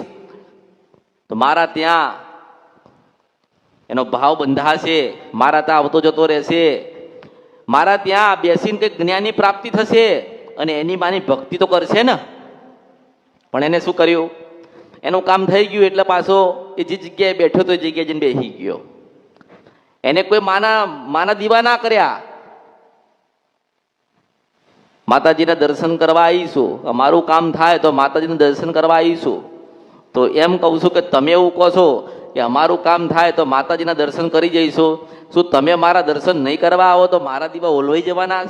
B: તો મારા ત્યાં એનો ભાવ બંધાશે, મારા ત્યાં આવતો જતો રહેશે, મારા ત્યાં બેસીને કંઈક જ્ઞાનની પ્રાપ્તિ થશે અને એની માની ભક્તિ તો કરશે ને. પણ એને શું કર્યું? એનું કામ થઈ ગયું એટલે પાછો એ જે જગ્યાએ બેઠો તો એ જગ્યાએ જઈને બેસી ગયો. એને કોઈ માના દીવા ના કર્યા. માતાજીના દર્શન કરવા આવીશું, અમારું કામ થાય તો માતાજીનું દર્શન કરવા આવીશું. તો એમ કહું છું કે તમે એવું કહો છો કે અમારું કામ થાય તો માતાજીના દર્શન કરી જઈશું, શું તમે મારા દર્શન નહીં કરવા આવો તો મારા દીવા ઓલવાઈ જવાના?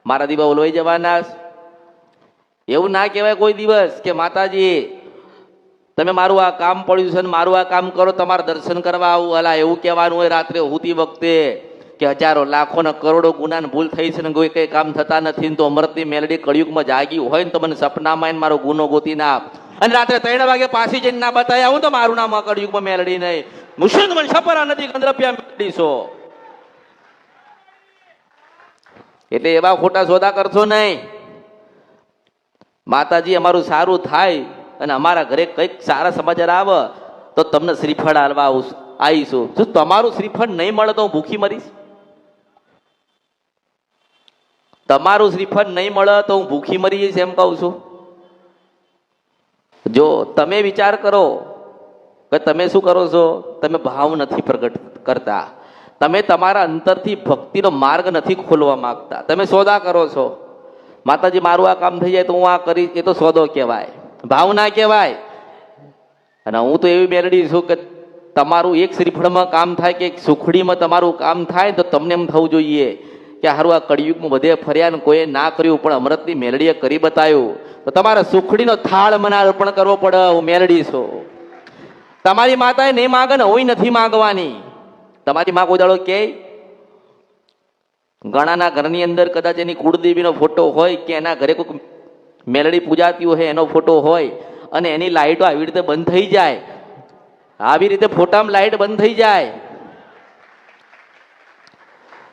B: મારા દીવા ઓલવાઈ જવાના? એવું ના કહેવાય કોઈ દિવસ કે માતાજી તમે મારું આ કામ પડ્યું છે ને મારું આ કામ કરો, તમારા દર્શન કરવા આવું. અલા એવું કહેવાનું હોય રાત્રે હોતી વખતે કે હજારો લાખો ને કરોડો ગુના ભૂલ થઈ છે ને કોઈ કઈ કામ થતા નથી, તો અમૃતની મેલડી કળિયુગમાં જાગી હોય ને તો મને સપનામાં મારો ગુનો ગોતી ના આપ, અને રાત્રે 3 વાગે પાછી જઈને ના બતાવી આવું તો મારું નામ કળિયુગમાં મેલડી નહીં. મુશ્રીદ મને સપરા નથી ગંદ્રપિયા મેલડી છો. એટલે એવા ખોટા સોદા કરશો નહીં. માતાજી અમારું સારું થાય અને અમારા ઘરે કંઈક સારા સમાચાર આવે તો તમને શ્રીફળ હાલવા આવીશું. જો તમારું શ્રીફળ નહીં મળે તો હું ભૂખી મરીશ. તમારું શ્રીફળ નહીં મળે તો હું ભૂખી મરી જઈશ એમ કહું છું. જો તમે વિચાર કરો કે તમે શું કરો છો, તમે ભાવ નથી પ્રગટ કરતા, તમે તમારા અંતરથી ભક્તિનો માર્ગ નથી ખોલવા માંગતા, તમે સોદા કરો છો. માતાજી મારું આ કામ થઈ જાય તો હું આ કરીશ, એ તો સોદો કહેવાય, ભાવ ના કહેવાય. અને હું તો એવી મેલડી છું કે તમારું એક શ્રીફળમાં કામ થાય કે એક સુખડીમાં તમારું કામ થાય તો તમને એમ થવું જોઈએ કે હારું આ કળિયુગમાં બધે ફર્યા ને કોઈએ ના કર્યું પણ અમૃતની મેલડીએ કરી બતાવ્યું, તો તમારે સુખડીનો થાળ મને અર્પણ કરવો પડે. હું મેલડી છું. તમારી માતાએ નહીં માગે ને હું નથી માગવાની. તમારી માં કોઈ દાડો કે ઘણાના ઘરની અંદર કદાચ એની કુળદેવીનો ફોટો હોય કે એના ઘરે કોઈ મેલડી પૂજાતી હોય એનો ફોટો હોય અને એની લાઈટો આવી રીતે બંધ થઈ જાય, આવી રીતે ફોટામાં લાઈટ બંધ થઈ જાય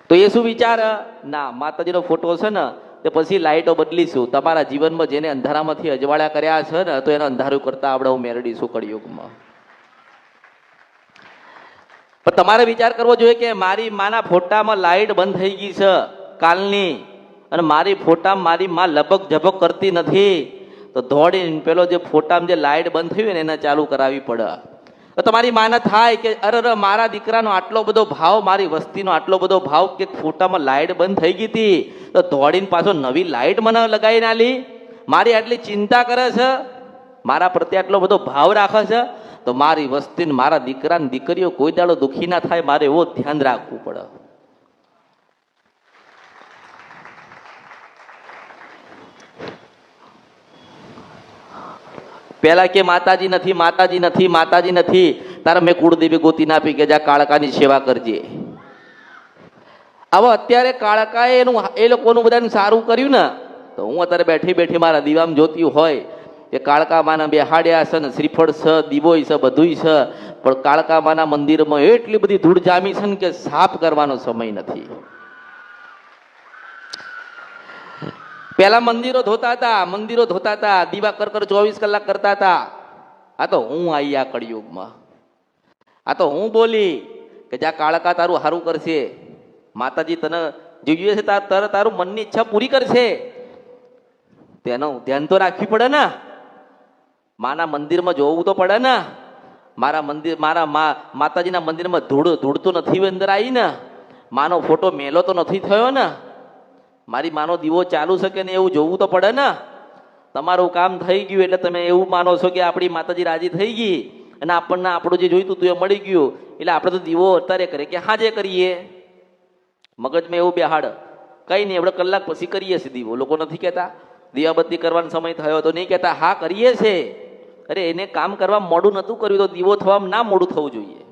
B: તો એ શું વિચાર, ના માતાજીનો ફોટો છે ને તે પછી લાઈટો બદલીશું. તમારા જીવનમાં જેને અંધારામાંથી અજવાળ્યા કર્યા છે ને તો એને અંધારું કરતા આપણે હું મેલડી છું કળિયુગમાં. પણ તમારે વિચાર કરવો જોઈએ કે મારી માના ફોટામાં લાઈટ બંધ થઈ ગઈ છે કાલની અને મારી ફોટામાં મારી માં લપક ઝપક કરતી નથી, તો દોડીને પેલો જે ફોટામાં જે લાઈટ બંધ થયું ને એને ચાલુ કરાવવી પડે. તો તમારી માને થાય કે અરે મારા દીકરાનો આટલો બધો ભાવ, મારી વસ્તીનો આટલો બધો ભાવ કે ફોટામાં લાઈટ બંધ થઈ ગઈ હતી તો દોડીને પાછો નવી લાઈટ મને લગાવીને આલી, મારી આટલી ચિંતા કરે છે, મારા પ્રત્યે આટલો બધો ભાવ રાખે છે, તો મારી વસ્તીને મારા દીકરા ને દીકરીઓ કોઈ દાડો દુઃખી ના થાય, મારે એવો ધ્યાન રાખવું પડે. પેલા કે માતાજી નથી, માતાજી નથી, માતાજી નથી, તારે મેં કુળદેવી ગોતી ના આપી કે જા કાળકાની સેવા કરજે. હવે અત્યારે કાળકાએ એનું એ લોકોનું બધાનું સારું કર્યું ને તો હું અત્યારે બેઠી બેઠી મારા દીવામાં જોતી હોય કે કાળકા માના બેહાડ્યા છે ને શ્રીફળ છે, દીવોય છે, બધુંય છે, પણ કાળકા માના મંદિરમાં એટલી બધી ધૂળ જામી છે ને કે સાફ કરવાનો સમય નથી. પેલા મંદિરો ધોતા હતા, દીવા કર 24 કલાક કરતા હતા. આ તો હું આવી આ કળિયુગમાં, આ તો હું બોલી કે જ્યાં કાળકા તારું સારું કરશે, માતાજી તને જોઈએ છે તારું મનની ઈચ્છા પૂરી કરશે, તેનું ધ્યાન તો રાખવી પડે ને. માના મંદિરમાં જોવું તો પડે ને. મારા માતાજીના મંદિરમાં ધૂળ તો નથી અંદર આવી ને, માનો ફોટો મેલો તો નથી થયો ને, મારી માનો દીવો ચાલુ શકે ને એવું જોવું તો પડે ને. તમારું કામ થઈ ગયું એટલે તમે એવું માનો છો કે આપણી માતાજી રાજી થઈ ગઈ અને આપણને આપણું જે જોઈતું તું એ મળી ગયું એટલે આપણે તો દીવો અત્યારે કરીએ કે હાજે કરીએ, મગજમાં એવું બેહાડ કઈ નહીં આપણે કલાક પછી કરીએ છીએ દીવો. લોકો નથી કહેતા દીવાબત્તી કરવાનો સમય થયો તો નહીં કહેતા હા કરીએ છે. અરે એને કામ કરવા મોડું નતું કર્યું તો દીવો થવામાં ના મોડું થવું જોઈએ.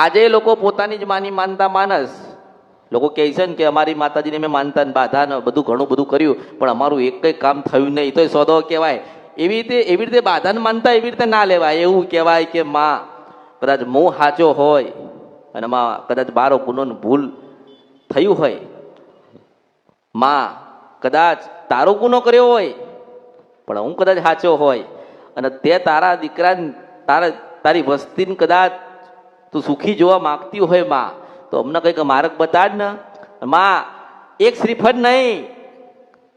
B: આજે લોકો પોતાની જ માનતા માનસ લોકો કહે છે ને કે અમારી માતાજીને મેં માનતા ને બાધા ને બધું ઘણું બધું કર્યું પણ અમારું એક કઈ કામ થયું નહીં, તો સોદો કહેવાય. એવી રીતે બાધાને માનતા એવી રીતે ના લેવાય. એવું કહેવાય કે માં કદાચ મોહ સાચો હોય અને માં કદાચ બારો ગુનો ભૂલ થયું હોય, માં કદાચ તારો ગુનો કર્યો હોય પણ હું કદાચ સાચો હોય અને તે તારા દીકરા તારી વસ્તીને કદાચ તું સુખી જોવા માંગતી હોય માં, તો અમને કંઈક માર્ગ બતાડ ને માં. એક શ્રીફળ નહીં,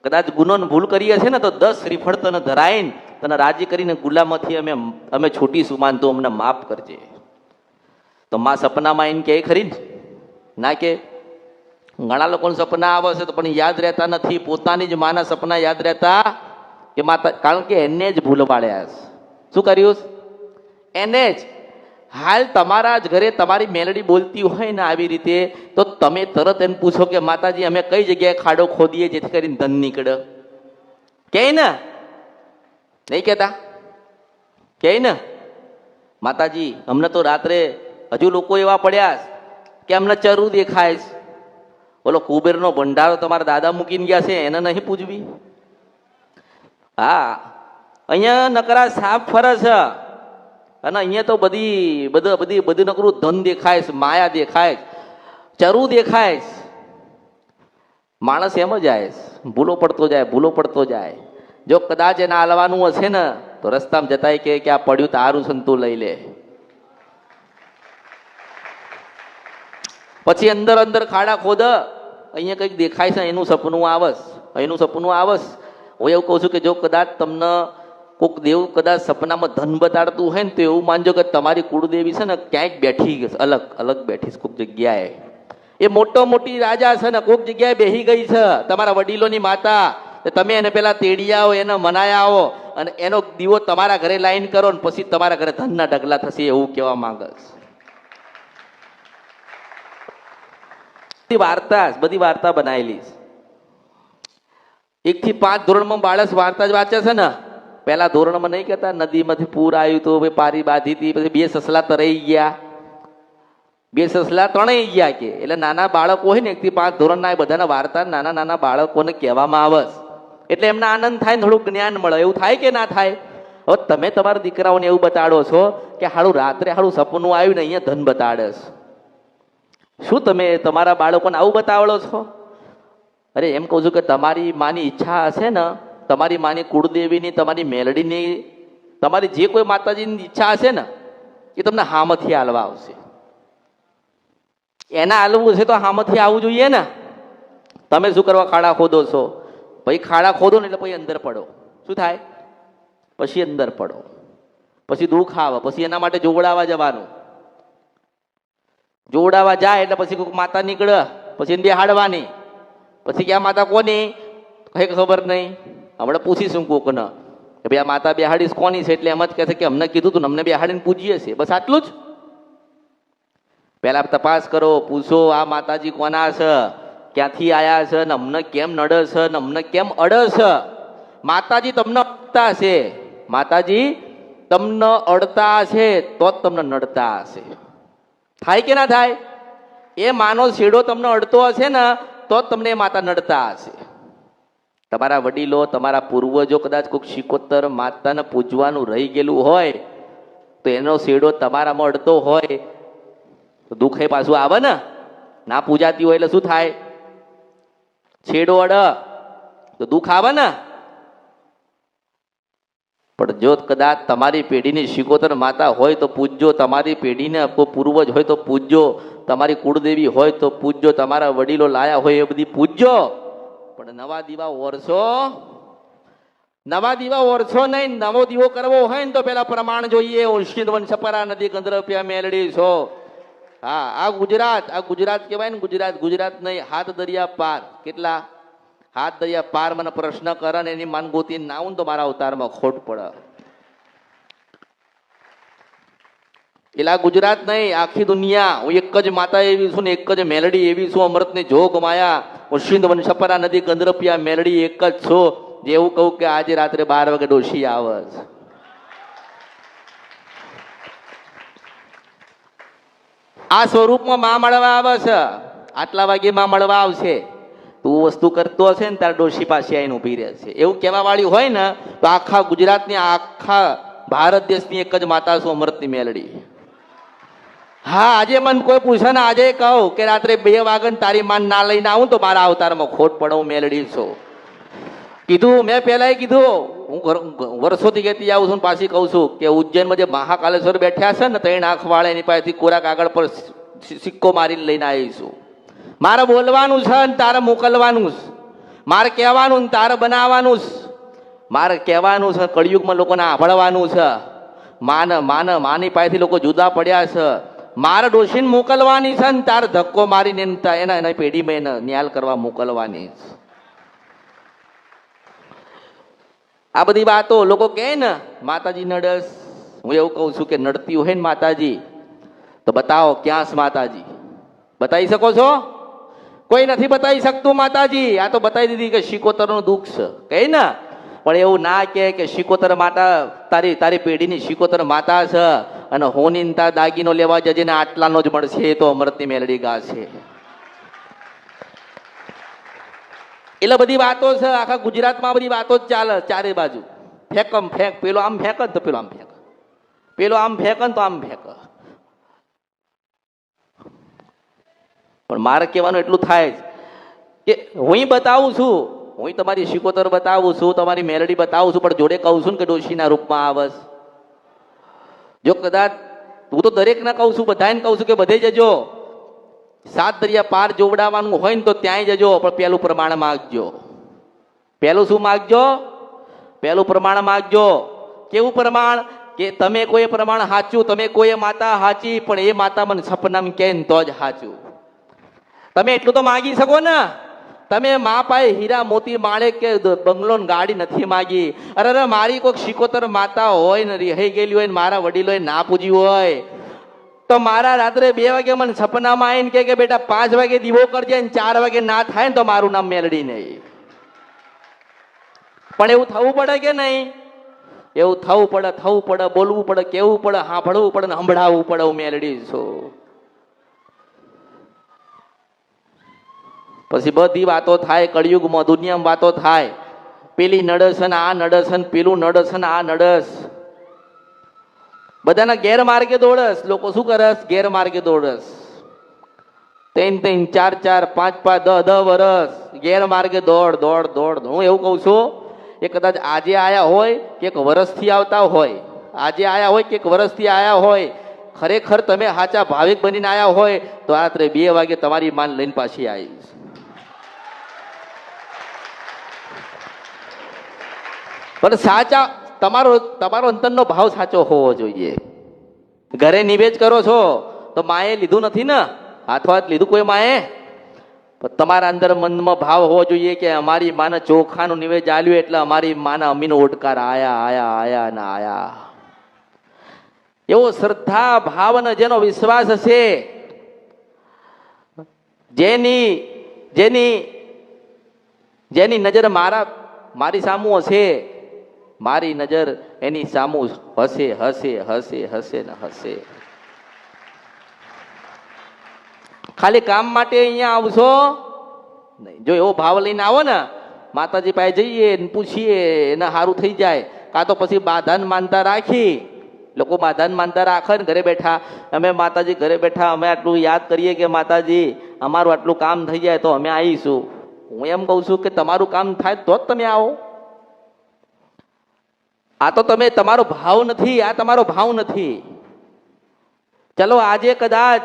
B: કદાચ ગુનો ભૂલ કરી હશે ને તો 10 શ્રીફળ તને ધરાઈને તને રાજી કરીને ગુલામાંથી અમે છૂટીશું માન, તું અમને માફ કરજે. તો માં સપનામાં એને કહે ખરી ના કે ઘણા લોકોને સપના આવે છે તો પણ યાદ રહેતા નથી. પોતાની જ માના સપના યાદ રહેતા કે માતા, કારણ કે એને જ ભૂલ પાડ્યા છે. શું કર્યું એને જ. હાલ તમારા જ ઘરે તમારી મેલડી બોલતી હોય ને આવી રીતે તો તમે તરત એને પૂછો કે માતાજી અમે કઈ જગ્યાએ ખાડો ખોદીએ જેથી કરીને ધન નીકળે, કે ને નહીં કહેતા? કે ને માતાજી અમને તો રાત્રે હજુ લોકો એવા પડ્યા કે અમને ચરુ દેખાય છે, બોલો કુબેરનો ભંડારો તમારા દાદા મૂકીને ગયા છે એને નહીં પૂજવી? હા, અહીંયા નકરા સાપ ફરે છે અને અહીંયા તો બધી નકરું ધન દેખાય છે, માયા દેખાય છે. ચરુ દેખાય છે. માણસ એમ જ જાય છે, ભૂલો પડતો જાય, ભૂલો પડતો જાય. જો કદાચ એને હાલવાનું હશે ને તો રસ્તામાં જતાય કે આ પડ્યું તારું છે ને તું લઈ લે. પછી અંદર અંદર ખાડા ખોદ, અહીંયા કંઈક દેખાય છે, એનું સપનું આવસ, એનું સપનું આવસ. હું એવું કહું છું કે જો કદાચ તમને કોઈક દેવ કદાચ સપનામાં ધન બતાડતું હોય ને તો એવું માનજો કે તમારી કુળદેવી છે ને ક્યાંક બેઠી, અલગ અલગ બેઠી છે કોઈક જગ્યાએ. એ મોટી રાજા છે ને કોઈક જગ્યાએ બેહી ગઈ છે, તમારા વડીલોની માતા. તમે એને પેલા તેડી આવો, એને મનાયા આવો અને એનો દીવો તમારા ઘરે લાઈન કરો ને પછી તમારા ઘરે ધનના ઢગલા થશે, એવું કહેવા માંગે છે. બધી વાર્તા બનાવેલી છે. 1 થી 5 ધોરણમાં બાળક વાર્તા જ વાંચે છે ને. પેલા ધોરણમાં નહીં કહેતા નદીમાંથી પૂર આવ્યું હતું, પારી બાંધી હતી, પછી 2 સસલા તરાઈ ગયા, 2 સસલા તણાઈ ગયા કે. એટલે નાના બાળકો હોય ને 1 થી 5 ધોરણના એ બધાના વાર્તા નાના નાના બાળકોને કહેવામાં આવે, એટલે એમને આનંદ થાય ને થોડું જ્ઞાન મળે. એવું થાય કે ના થાય? હવે તમે તમારા દીકરાઓને એવું બતાડો છો કે હારું રાત્રે હારું સપનું આવ્યું ને અહીંયા ધન બતાડે છે. શું તમે તમારા બાળકોને આવું બતાવડો છો? અરે એમ કહું છું કે તમારી માની ઈચ્છા હશે ને, તમારી માની કુળદેવીની, તમારી મેલડીની, તમારી જે કોઈ માતાજીની ઈચ્છા હશે ને એ તમને હામથી હાલવા આવશે. એના હાલવું છે તો હામથી આવવું જોઈએ ને. તમે શું કરવા ખાડા ખોદો છો? પછી ખાડા ખોદો ને એટલે પછી અંદર પડો. શું થાય? પછી અંદર પડો, પછી દુઃખ આવે, પછી એના માટે જોવડાવવા જવાનું. જોવડાવવા જાય એટલે પછી કોઈ માતા નીકળે, પછી એને બેહાડવાની. પછી કે આ માતા કોની કઈ ખબર નહીં. હમણાં પૂછીશું કોકને કે ભાઈ આ માતા બેહાડીશ કોની છે, એટલે એમ જ કહેશે કે અમને કીધું તું, અમને બેહાડીને પૂજીએ છીએ. બસ આટલું જ. પહેલા તપાસ કરો, પૂછો આ માતાજી કોના છે, ક્યાંથી આયા છે, ને અમને કેમ નડે છે, ને અમને કેમ અડે છે. માતાજી તમને અડતા છે, માતાજી તમને અડતા છે તો જ તમને નડતા હશે. થાય કે ના થાય? એ માનો શેડો તમને અડતો હશે ને તો જ તમને એ માતા નડતા હશે. તમારા વડીલો, તમારા પૂર્વજો કદાચ કોઈક શિકોતર માતાને પૂજવાનું રહી ગયેલું હોય તો એનો શેડો તમારામાં અડતો હોય તો દુઃખ એ પાછું આવે ને. ના પૂજાતી હોય એટલે શું થાય? છેડો અડ તો દુઃખ આવે ને. પણ જો કદાચ તમારી પેઢીની શિકોતર માતા હોય તો પૂજજો, તમારી પેઢીને કોઈ પૂર્વજ હોય તો પૂજજો, તમારી કુળદેવી હોય તો પૂજજો, તમારા વડીલો લાયા હોય એ બધી પૂજજો. પણ નવા દીવા ઓરછો નહીં. નવો દીવો કરવો હોય ને તો પેલા પ્રમાણ જોઈએ. ઓશિંદ વંશપરા નદી ગંધર્વ્યા મેલડી છો. હા, આ ગુજરાત કહેવાય ને. ગુજરાત નહીં, હાથ દરિયા પાર. કેટલા હાથ દરિયા પાર? મને પ્રશ્ન કરે ને એની માન ગોતી ના આવું તો મારા અવતારમાં ખોટ પડે. એટલે ગુજરાત નહીં, આખી દુનિયા. હું એક જ માતા એવી છું ને એક જ મેલડી એવી છું, અમૃતની જોગ માયા. હું સિંધ વંશપરા નદી ગંધર્વ્યા મેલડી એક જ છું. જેવું કહું કે આજે રાત્રે 12 વાગે ડોશી આવે છે. આ સ્વરૂપમાં માં મળવા આવે છે. આટલા વાગે માં મળવા આવશે. તું વસ્તુ કરતો હશે ને તારે ડોશી પાસે આવીને ઉભી રહેશે. એવું કહેવા વાળી હોય ને તો આખા ગુજરાતની, આખા ભારત દેશની એક જ માતા છું, અમૃતની મેલડી. હા, આજે મને કોઈ પૂછે ને આજે કહું કે રાત્રે 2 વાગે તારી માન ના લઈને આવું તો મારા અવતારમાં ખોટ પડે. હું મેલડી છું. કીધું મેં પહેલા કીધું. હું વર્ષોથી કહેતી આવું છું, પાછી કહું છું કે ઉજ્જૈનમાં જે મહાકાલેશ્વર બેઠ્યા છે ને 3 આંખ વાળા, એની પાસેથી કોરા કાગળ પર સિક્કો મારીને લઈને આવીશું. મારે બોલવાનું છે ને તારે મોકલવાનું છે. મારે કહેવાનું ને તારે બનાવવાનું છે. મારે કહેવાનું છે, કળિયુગમાં લોકોને આભળવાનું છે. માની પાસેથી લોકો જુદા પડ્યા છે. મારે ડોશીને મોકલવાની છે ને તારે ધક્કો મારીને એના પેઢીમાં એને ન્યાલ કરવા મોકલવાની છે. આ બધી વાતો લોકો કહે ને માતાજી નડસ. હું એવું કહું છું કે નડતી હોય ને માતાજી તો બતાવો ક્યાં છે માતાજી? બતાવી શકો છો? કોઈ નથી બતાવી શકતું માતાજી. આ તો બતાવી દીધી કે શિકોતરનું દુઃખ છે કહે ને. પણ એવું ના કે શિકોતર માતા તારી પેઢીની શિકોતર માતા છે અને હોની તાર દાગીનો લેવા જજે ને આટલાનો જ મળશે, એ તો અમૃતની મેલડી ગાશે. એટલે બધી વાતો છે. આખા ગુજરાતમાં બધી વાતો જ ચાલે ચારે બાજુ. ફેંકમ ફેંક, પેલો આમ ફેંક તો પેલો આમ ફેંક, પેલો આમ ફેંક તો આમ ફેંક. પણ મારે કહેવાનું એટલું થાય જ કે હું બતાવું છું, હું તમારી શિકોતર બતાવું છું, તમારી મેલડી બતાવું છું, પણ જોડે કહું છું ને કે ડોશીના રૂપમાં આવસ. જો કદાચ હું તો દરેકને કહું છું, બધાને કહું છું કે બધે જજો. 7 દરિયા પાર જોવડાવવાનું હોય ને તો ત્યાંય જજો, પણ પહેલું પ્રમાણ માગજો. પહેલું શું માગજો? પહેલું પ્રમાણ માગજો. કેવું પ્રમાણ? કે તમે કોઈ પ્રમાણ સાચું, તમે કોઈ માતા સાચી, પણ એ માતા મને સપનામાં કહે ને તો જ સાચું. તમે એટલું તો માગી શકો ને. તમે મા પાએ હીરા મોતી માણેક કે બંગલો ને ગાડી નથી માગી. અરે મારી કોઈક શિકોતર માતા હોય ને રહી ગયેલી હોય ને મારા વડીલોએ ના પૂજ્યું હોય તો મારા રાત્રે 2 વાગે મને સપનામાં આવીને કે બેટા 5 વાગે દીવો કરજે ને 4 વાગે ના થાય ને તો મારું નામ મેલડી નહીં. પણ એવું થવું પડે કે નહીં? એવું થવું પડે, બોલવું પડે, કેવું પડે, સાંભળવું પડે ને સંભળાવવું પડે. હું મેલડી છું. પછી બધી વાતો થાય કળિયુગમાં, દુનિયામાં વાતો થાય. પેલી નડસન આ નડસન, પેલું નડસન આ નડસ. બધાના ગેરમાર્ગે દોડસ. લોકો શું કરસ? ગેરમાર્ગે દોડસ. 3-3, 4-4, 5-5, 10-10 વર્ષ ગેરમાર્ગે દોડ. હું એવું કહું છું, એ કદાચ આજે આયા હોય કે 1 વર્ષથી આવતા હોય, આજે આયા હોય કે 1 વર્ષથી આયા હોય, ખરેખર તમે સાચા ભાવિક બનીને આયા હોય તો રાત્રે 2 વાગે તમારી માન લઈને પાછી આવીશ. પણ સાચા તમારો અંતરનો ભાવ સાચો હોવો જોઈએ. ઘરે નિવેદ કરો છો તો માએ લીધું નથી ને, હાથો-હાથ લીધું કોઈ માએ? પણ તમારા અંદર મનમાં ભાવ હોવો જોઈએ કે અમારી માને ચોખાનું નિવેદ આલ્યું એટલે અમારી માના અમીનો ઓડકાર આયા. એવો શ્રદ્ધા ભાવ અને જેનો વિશ્વાસ હશે, જેની નજર મારી સામું હશે, મારી નજર એની સામું હશે. ખાલી કામ માટે અહીંયા આવશો નહીં. જો એવો ભાવ લઈને આવો ને, માતાજી પાસે જઈએ ને પૂછીએ એને સારું થઈ જાય. કાં તો પછી બાધાન માનતા રાખી, લોકો બાધાન માનતા રાખે ને ઘરે બેઠા, અમે માતાજી ઘરે બેઠા અમે આટલું યાદ કરીએ કે માતાજી અમારું આટલું કામ થઈ જાય તો અમે આવીશું. હું એમ કહું છું કે તમારું કામ થાય તો જ તમે આવો. આ તો તમારો ભાવ નથી, આ તમારો ભાવ નથી. ચલો આજે કદાચ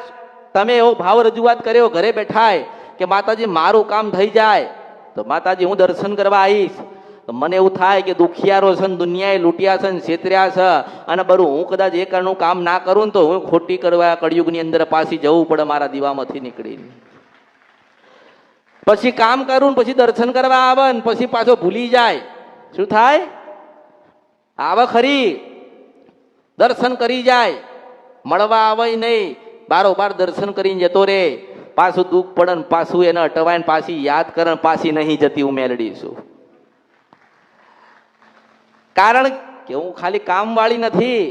B: તમે એવો ભાવ રજૂઆત કર્યો ઘરે બેઠાય કે માતાજી મારું કામ થઈ જાય તો માતાજી હું દર્શન કરવા આવીશ. તો મને એવું થાય કે દુખિયારો છે ને દુનિયાએ લૂંટ્યા છે ને છેતર્યા છે, અને બરું હું કદાચ એ કારણનું કામ ના કરું ને તો હું ખોટી કરવા કળિયુગની અંદર પાછી જવું પડે મારા દીવામાંથી નીકળીને. પછી કામ કરું ને પછી દર્શન કરવા આવે ને પછી પાછો ભૂલી જાય. શું થાય? આવે ખરી, દર્શન કરી જાય, મળવા આવે નહીં, બારોબાર દર્શન કરીને જતો રે. પાછું દુઃખ પડે ને પાછું એને અટવાય ને પાછી યાદ કરે ને પાછી નહીં જતી. હું મેલડી છું. કારણ કે હું ખાલી કામ વાળી નથી.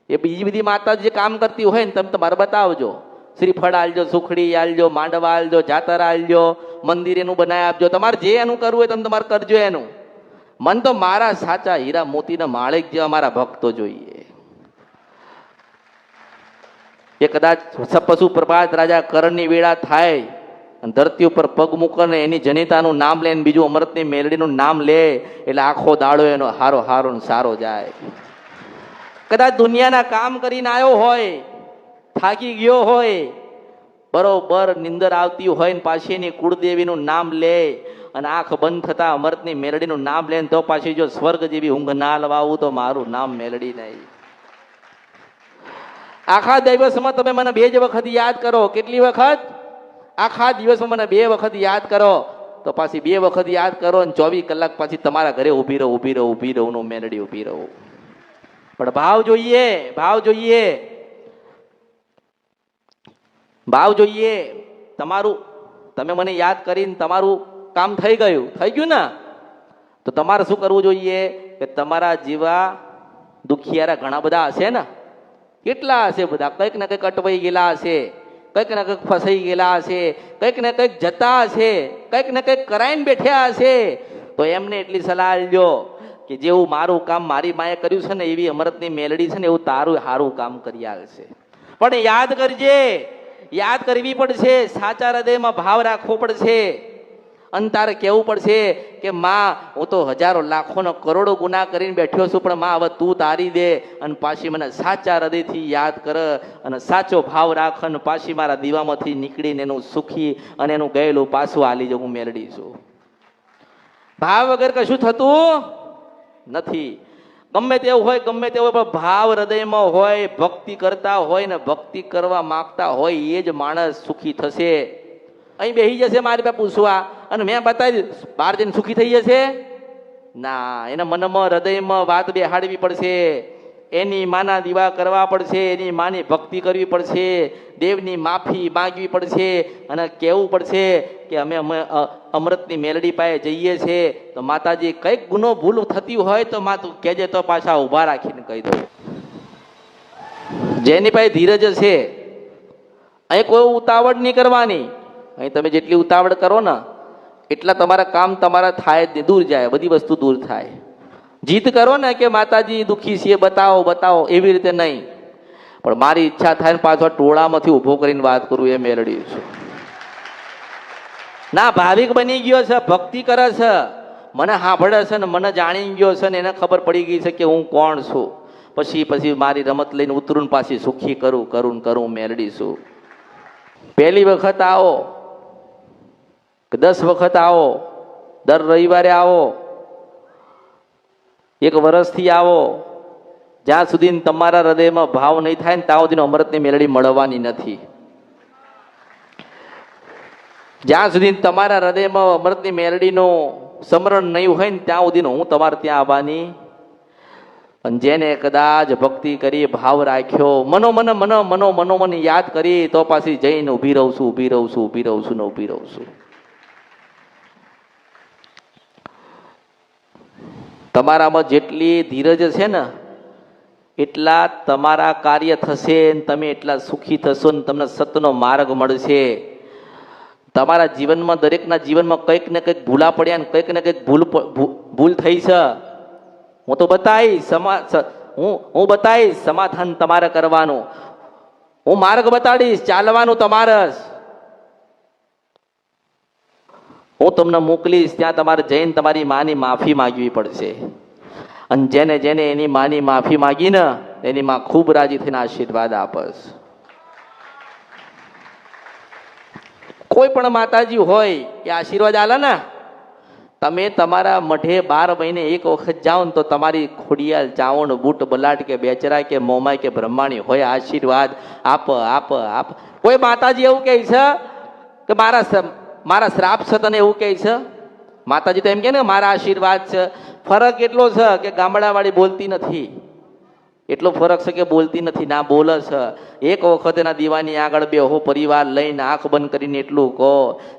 B: એ બીજી બધી માતા જે કામ કરતી હોય ને તમે તમારે બતાવજો. શ્રીફળ આલજો, સુખડી આલજો, માંડવા આલજો, જાતર આલજો, મંદિર એનું બનાવી આપજો. તમારે જે એનું કરવું હોય તમે તમારે કરજો એનું. મન તો મારા સાચા હીરા મોતીના માળેક જેવા મારા ભક્તો જોઈએ. એ કદાચ પશુ પ્રભાત રાજા કરણની વેળા થાય અને ધરતી ઉપર પગ મૂકે ને એની જનિતાનું નામ લે ને બીજું અમૃતની મેલડીનું નામ લે એટલે આખો દાડો એનો હારો ને સારો જાય. કદાચ દુનિયાના કામ કરીને આવ્યો હોય, થાકી ગયો હોય, બરોબર નિંદર આવતી હોય ને પાછી એની કુળદેવીનું નામ લે અને આંખ બંધ થતા અમૃતની મેલડીનું નામ લે તો પાછી જો સ્વર્ગ જેવી ઊંઘ ના લવાવું તો મારું નામ મેલડી નહીં. આખા દિવસમાં તમે મને 2 જ વખત યાદ કરો. કેટલી વખત? આખા દિવસમાં મને 2 વખત યાદ કરો તો પાછી 2 વખત યાદ કરો ને 24 કલાક પાછી તમારા ઘરે ઊભી રહું નો મેલડી ઊભી રહું. પણ ભાવ જોઈએ. તમારું તમે મને યાદ કરીને તમારું કામ થઈ ગયું ને તો તમારે શું કરવું જોઈએ કે તમારા જેવા દુખિયારા ઘણા બધા હશે ને. કેટલા હશે બધા? કંઈક ને કંઈક અટવાઈ ગયેલા હશે, કંઈક ને કંઈક ફસાઈ ગયેલા હશે, કંઈક ને કંઈક જતા હશે, કંઈક ને કંઈક કરાઈને બેઠ્યા હશે. તો એમને એટલી સલાહ આપજો કે જેવું મારું કામ મારી માએ કર્યું છે ને એવી અમૃતની મેલડી છે ને એવું તારું સારું કામ કરી આવશે. પણ યાદ કરજે યાદ કરવી પડશે, સાચા હૃદયમાં ભાવ રાખવો પડશે. અને તારે કહેવું પડશે કે માં, હું તો હજારો લાખોનો કરોડો ગુના કરીને બેઠ્યો છું, પણ માં હવે તું તારી દે અને પાછી મને સાચા હૃદયથી યાદ કર અને સાચો ભાવ રાખ અને પાછી મારા દીવામાંથી નીકળીને એનું સુખી અને એનું ગયેલું પાછું હાલી જવું. હું મેળડી છું. ભાવ વગર કશું થતું નથી. ગમે તેવું હોય, ગમે તેવું હોય, પણ ભાવ હૃદયમાં હોય, ભક્તિ કરતા હોય ને ભક્તિ કરવા માંગતા હોય એ જ માણસ સુખી થશે. અહીં બેસી જશે મારી પાસે પૂછવા અને મેં બતાવી બહાર જઈને સુખી થઈ જશે ના. એના મનમાં હૃદયમાં વાત બેહાડવી પડશે, એની માના દીવા કરવા પડશે, એની માની ભક્તિ કરવી પડશે, દેવની માફી માંગવી પડશે અને કહેવું પડશે કે અમે અમૃતની મેલડી પાસે જઈએ છીએ તો માતાજી કંઈક ગુનો ભૂલ થતી હોય તો માં તું કહેજે તો પાછા ઊભા રાખીને કહી દઉં. જેની પાસે ધીરજ છે, અહીં કોઈ ઉતાવળ નહીં કરવાની. અહીં તમે જેટલી ઉતાવળ કરો ને એટલા તમારા કામ તમારા થાય જ નહીં, દૂર જાય, બધી વસ્તુ દૂર થાય. જીદ કરો ને કે માતાજી દુઃખી છીએ, બતાવો બતાવો, એવી રીતે નહીં. પણ મારી ઈચ્છા થાય ને પાછો ટોળામાંથી ઊભો કરીને વાત કરું એ મેળડી છું. ના, ભાવિક બની ગયો છે, ભક્તિ કરે છે, મને સાંભળે છે ને મને જાણી ગયો છે ને એને ખબર પડી ગઈ છે કે હું કોણ છું. પછી મારી રમત લઈને ઉતરું ને પાછી સુખી કરું મેળડી છું. પહેલી વખત આવો કે 10 વખત આવો, દર રવિવારે આવો, 1 વર્ષથી આવો, જ્યાં સુધી તમારા હૃદયમાં ભાવ નહીં થાય ને ત્યાં સુધી અમૃતની મેલડી મળવાની નથી. જ્યાં સુધી તમારા હૃદયમાં અમૃતની મેલડીનું સ્મરણ નહીં હોય ને ત્યાં સુધી હું તમારે ત્યાં આવવાની. અને જેને કદાચ ભક્તિ કરી, ભાવ રાખ્યો, મનોમન યાદ કરી તો પાછી જઈને ઊભી રહું છું. તમારામાં જેટલી ધીરજ છે ને એટલા તમારા કાર્ય થશે, તમે એટલા સુખી થશો ને તમને સતનો માર્ગ મળશે. તમારા જીવનમાં, દરેકના જીવનમાં કંઈક ને કંઈક ભૂલા પડ્યા ને કંઈક ને કંઈક ભૂલ થઈ છે. હું તો બતાવીશ, હું બતાવીશ સમાધાન તમારે કરવાનું, હું માર્ગ બતાડીશ ચાલવાનું તમારે. હું તમને મોકલીશ ત્યાં તમારે જઈને તમારી માની માફી માંગવી પડશે. અને જેને એની માની માફી માંગી ને એની માં ખૂબ રાજી થઈને આશીર્વાદ આપશે. કોઈ પણ માતાજી હોય એ આશીર્વાદ આલે ને. તમે તમારા મઢે 12 મહિને 1 વખત જાઓ ને તો તમારી ખોડિયાલ, ચાવણ, બૂટ, બલાટ કે બેચરા કે મોમાય કે બ્રહ્માણી હોય આશીર્વાદ આપ. કોઈ માતાજી એવું કહે છે કે મારા શ્રાપ છે તને એવું કહે છે? માતાજી તો એમ કે ને મારા આશીર્વાદ છે. ફરક એટલો છે કે ગામડાવાળી બોલતી નથી, એટલો ફરક છે કે બોલતી નથી, ના બોલે છે. 1 વખત એના દીવાની આગળ બેહો પરિવાર લઈને આંખ બંધ કરીને એટલું કહો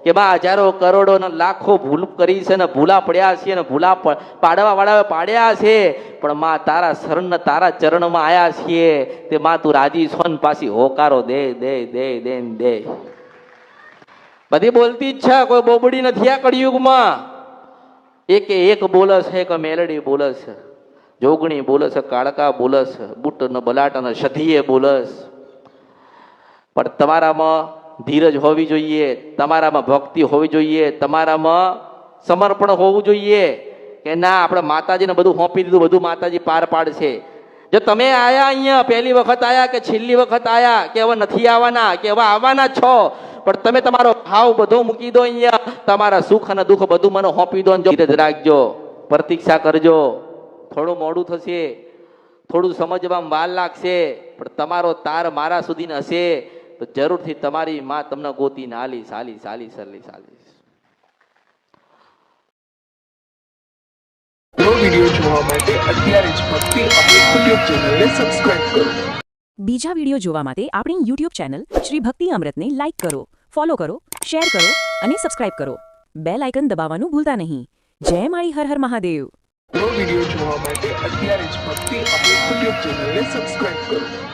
B: કે બા હજારો કરોડો ને લાખો ભૂલ કરી છે ને ભૂલા પડ્યા છે ને ભૂલા પાડવા વાળા પાડ્યા છે, પણ માં તારા શરણ તારા ચરણમાં આયા છીએ તે માં તું રાજી છો ને પાછી હોકારો દે. બધી બોલતી જ છે, કોઈ બોબડી નથી આ કળિયુગમાં. એક બોલે છે, એક મેલડી બોલે છે, જોગણી બોલે છે, કાળકા બોલે છે, બુટ ને બલાટ અને સધીએ બોલે છે. પણ તમારામાં ધીરજ હોવી જોઈએ, તમારામાં ભક્તિ હોવી જોઈએ, તમારામાં સમર્પણ હોવું જોઈએ કે ના આપણે માતાજીને બધું સોંપી દીધું, બધું માતાજી પાર પાડશે. જો તમે આયા અહીંયા પહેલી વખત આયા કે છેલ્લી વખત આયા કે હવે નથી આવવાના કે હવે આવવાના છો, પણ તમે તમારો ભાવ બધો મૂકી દો અહીંયા, તમારા સુખ અને દુઃખ બધું મને સોંપી દો. ધીરજ રાખજો, પ્રતીક્ષા કરજો. થોડું મોડું થશે, થોડું સમજવામાં વાર લાગશે, પણ તમારો તાર મારા સુધી હશે તો જરૂરથી તમારી માં તમને ગોતીને આલીશ.
C: વિડિયો જોવા માટે અત્યારે જ ભક્તિ અમૃત યુટ્યુબ ચેનલને સબસ્ક્રાઇબ કરો.
D: બીજા વિડિયો જોવા માટે આપણી યુટ્યુબ ચેનલ શ્રી ભક્તિ અમૃતને લાઇક કરો, ફોલો કરો, શેર કરો અને સબસ્ક્રાઇબ કરો. બેલ આઇકન દબાવવાનું ભૂલતા નહીં. જય માળી હર હર મહાદેવ.
C: વિડિયો જોવા માટે અત્યારે જ ભક્તિ અમૃત યુટ્યુબ ચેનલને સબસ્ક્રાઇબ કરો.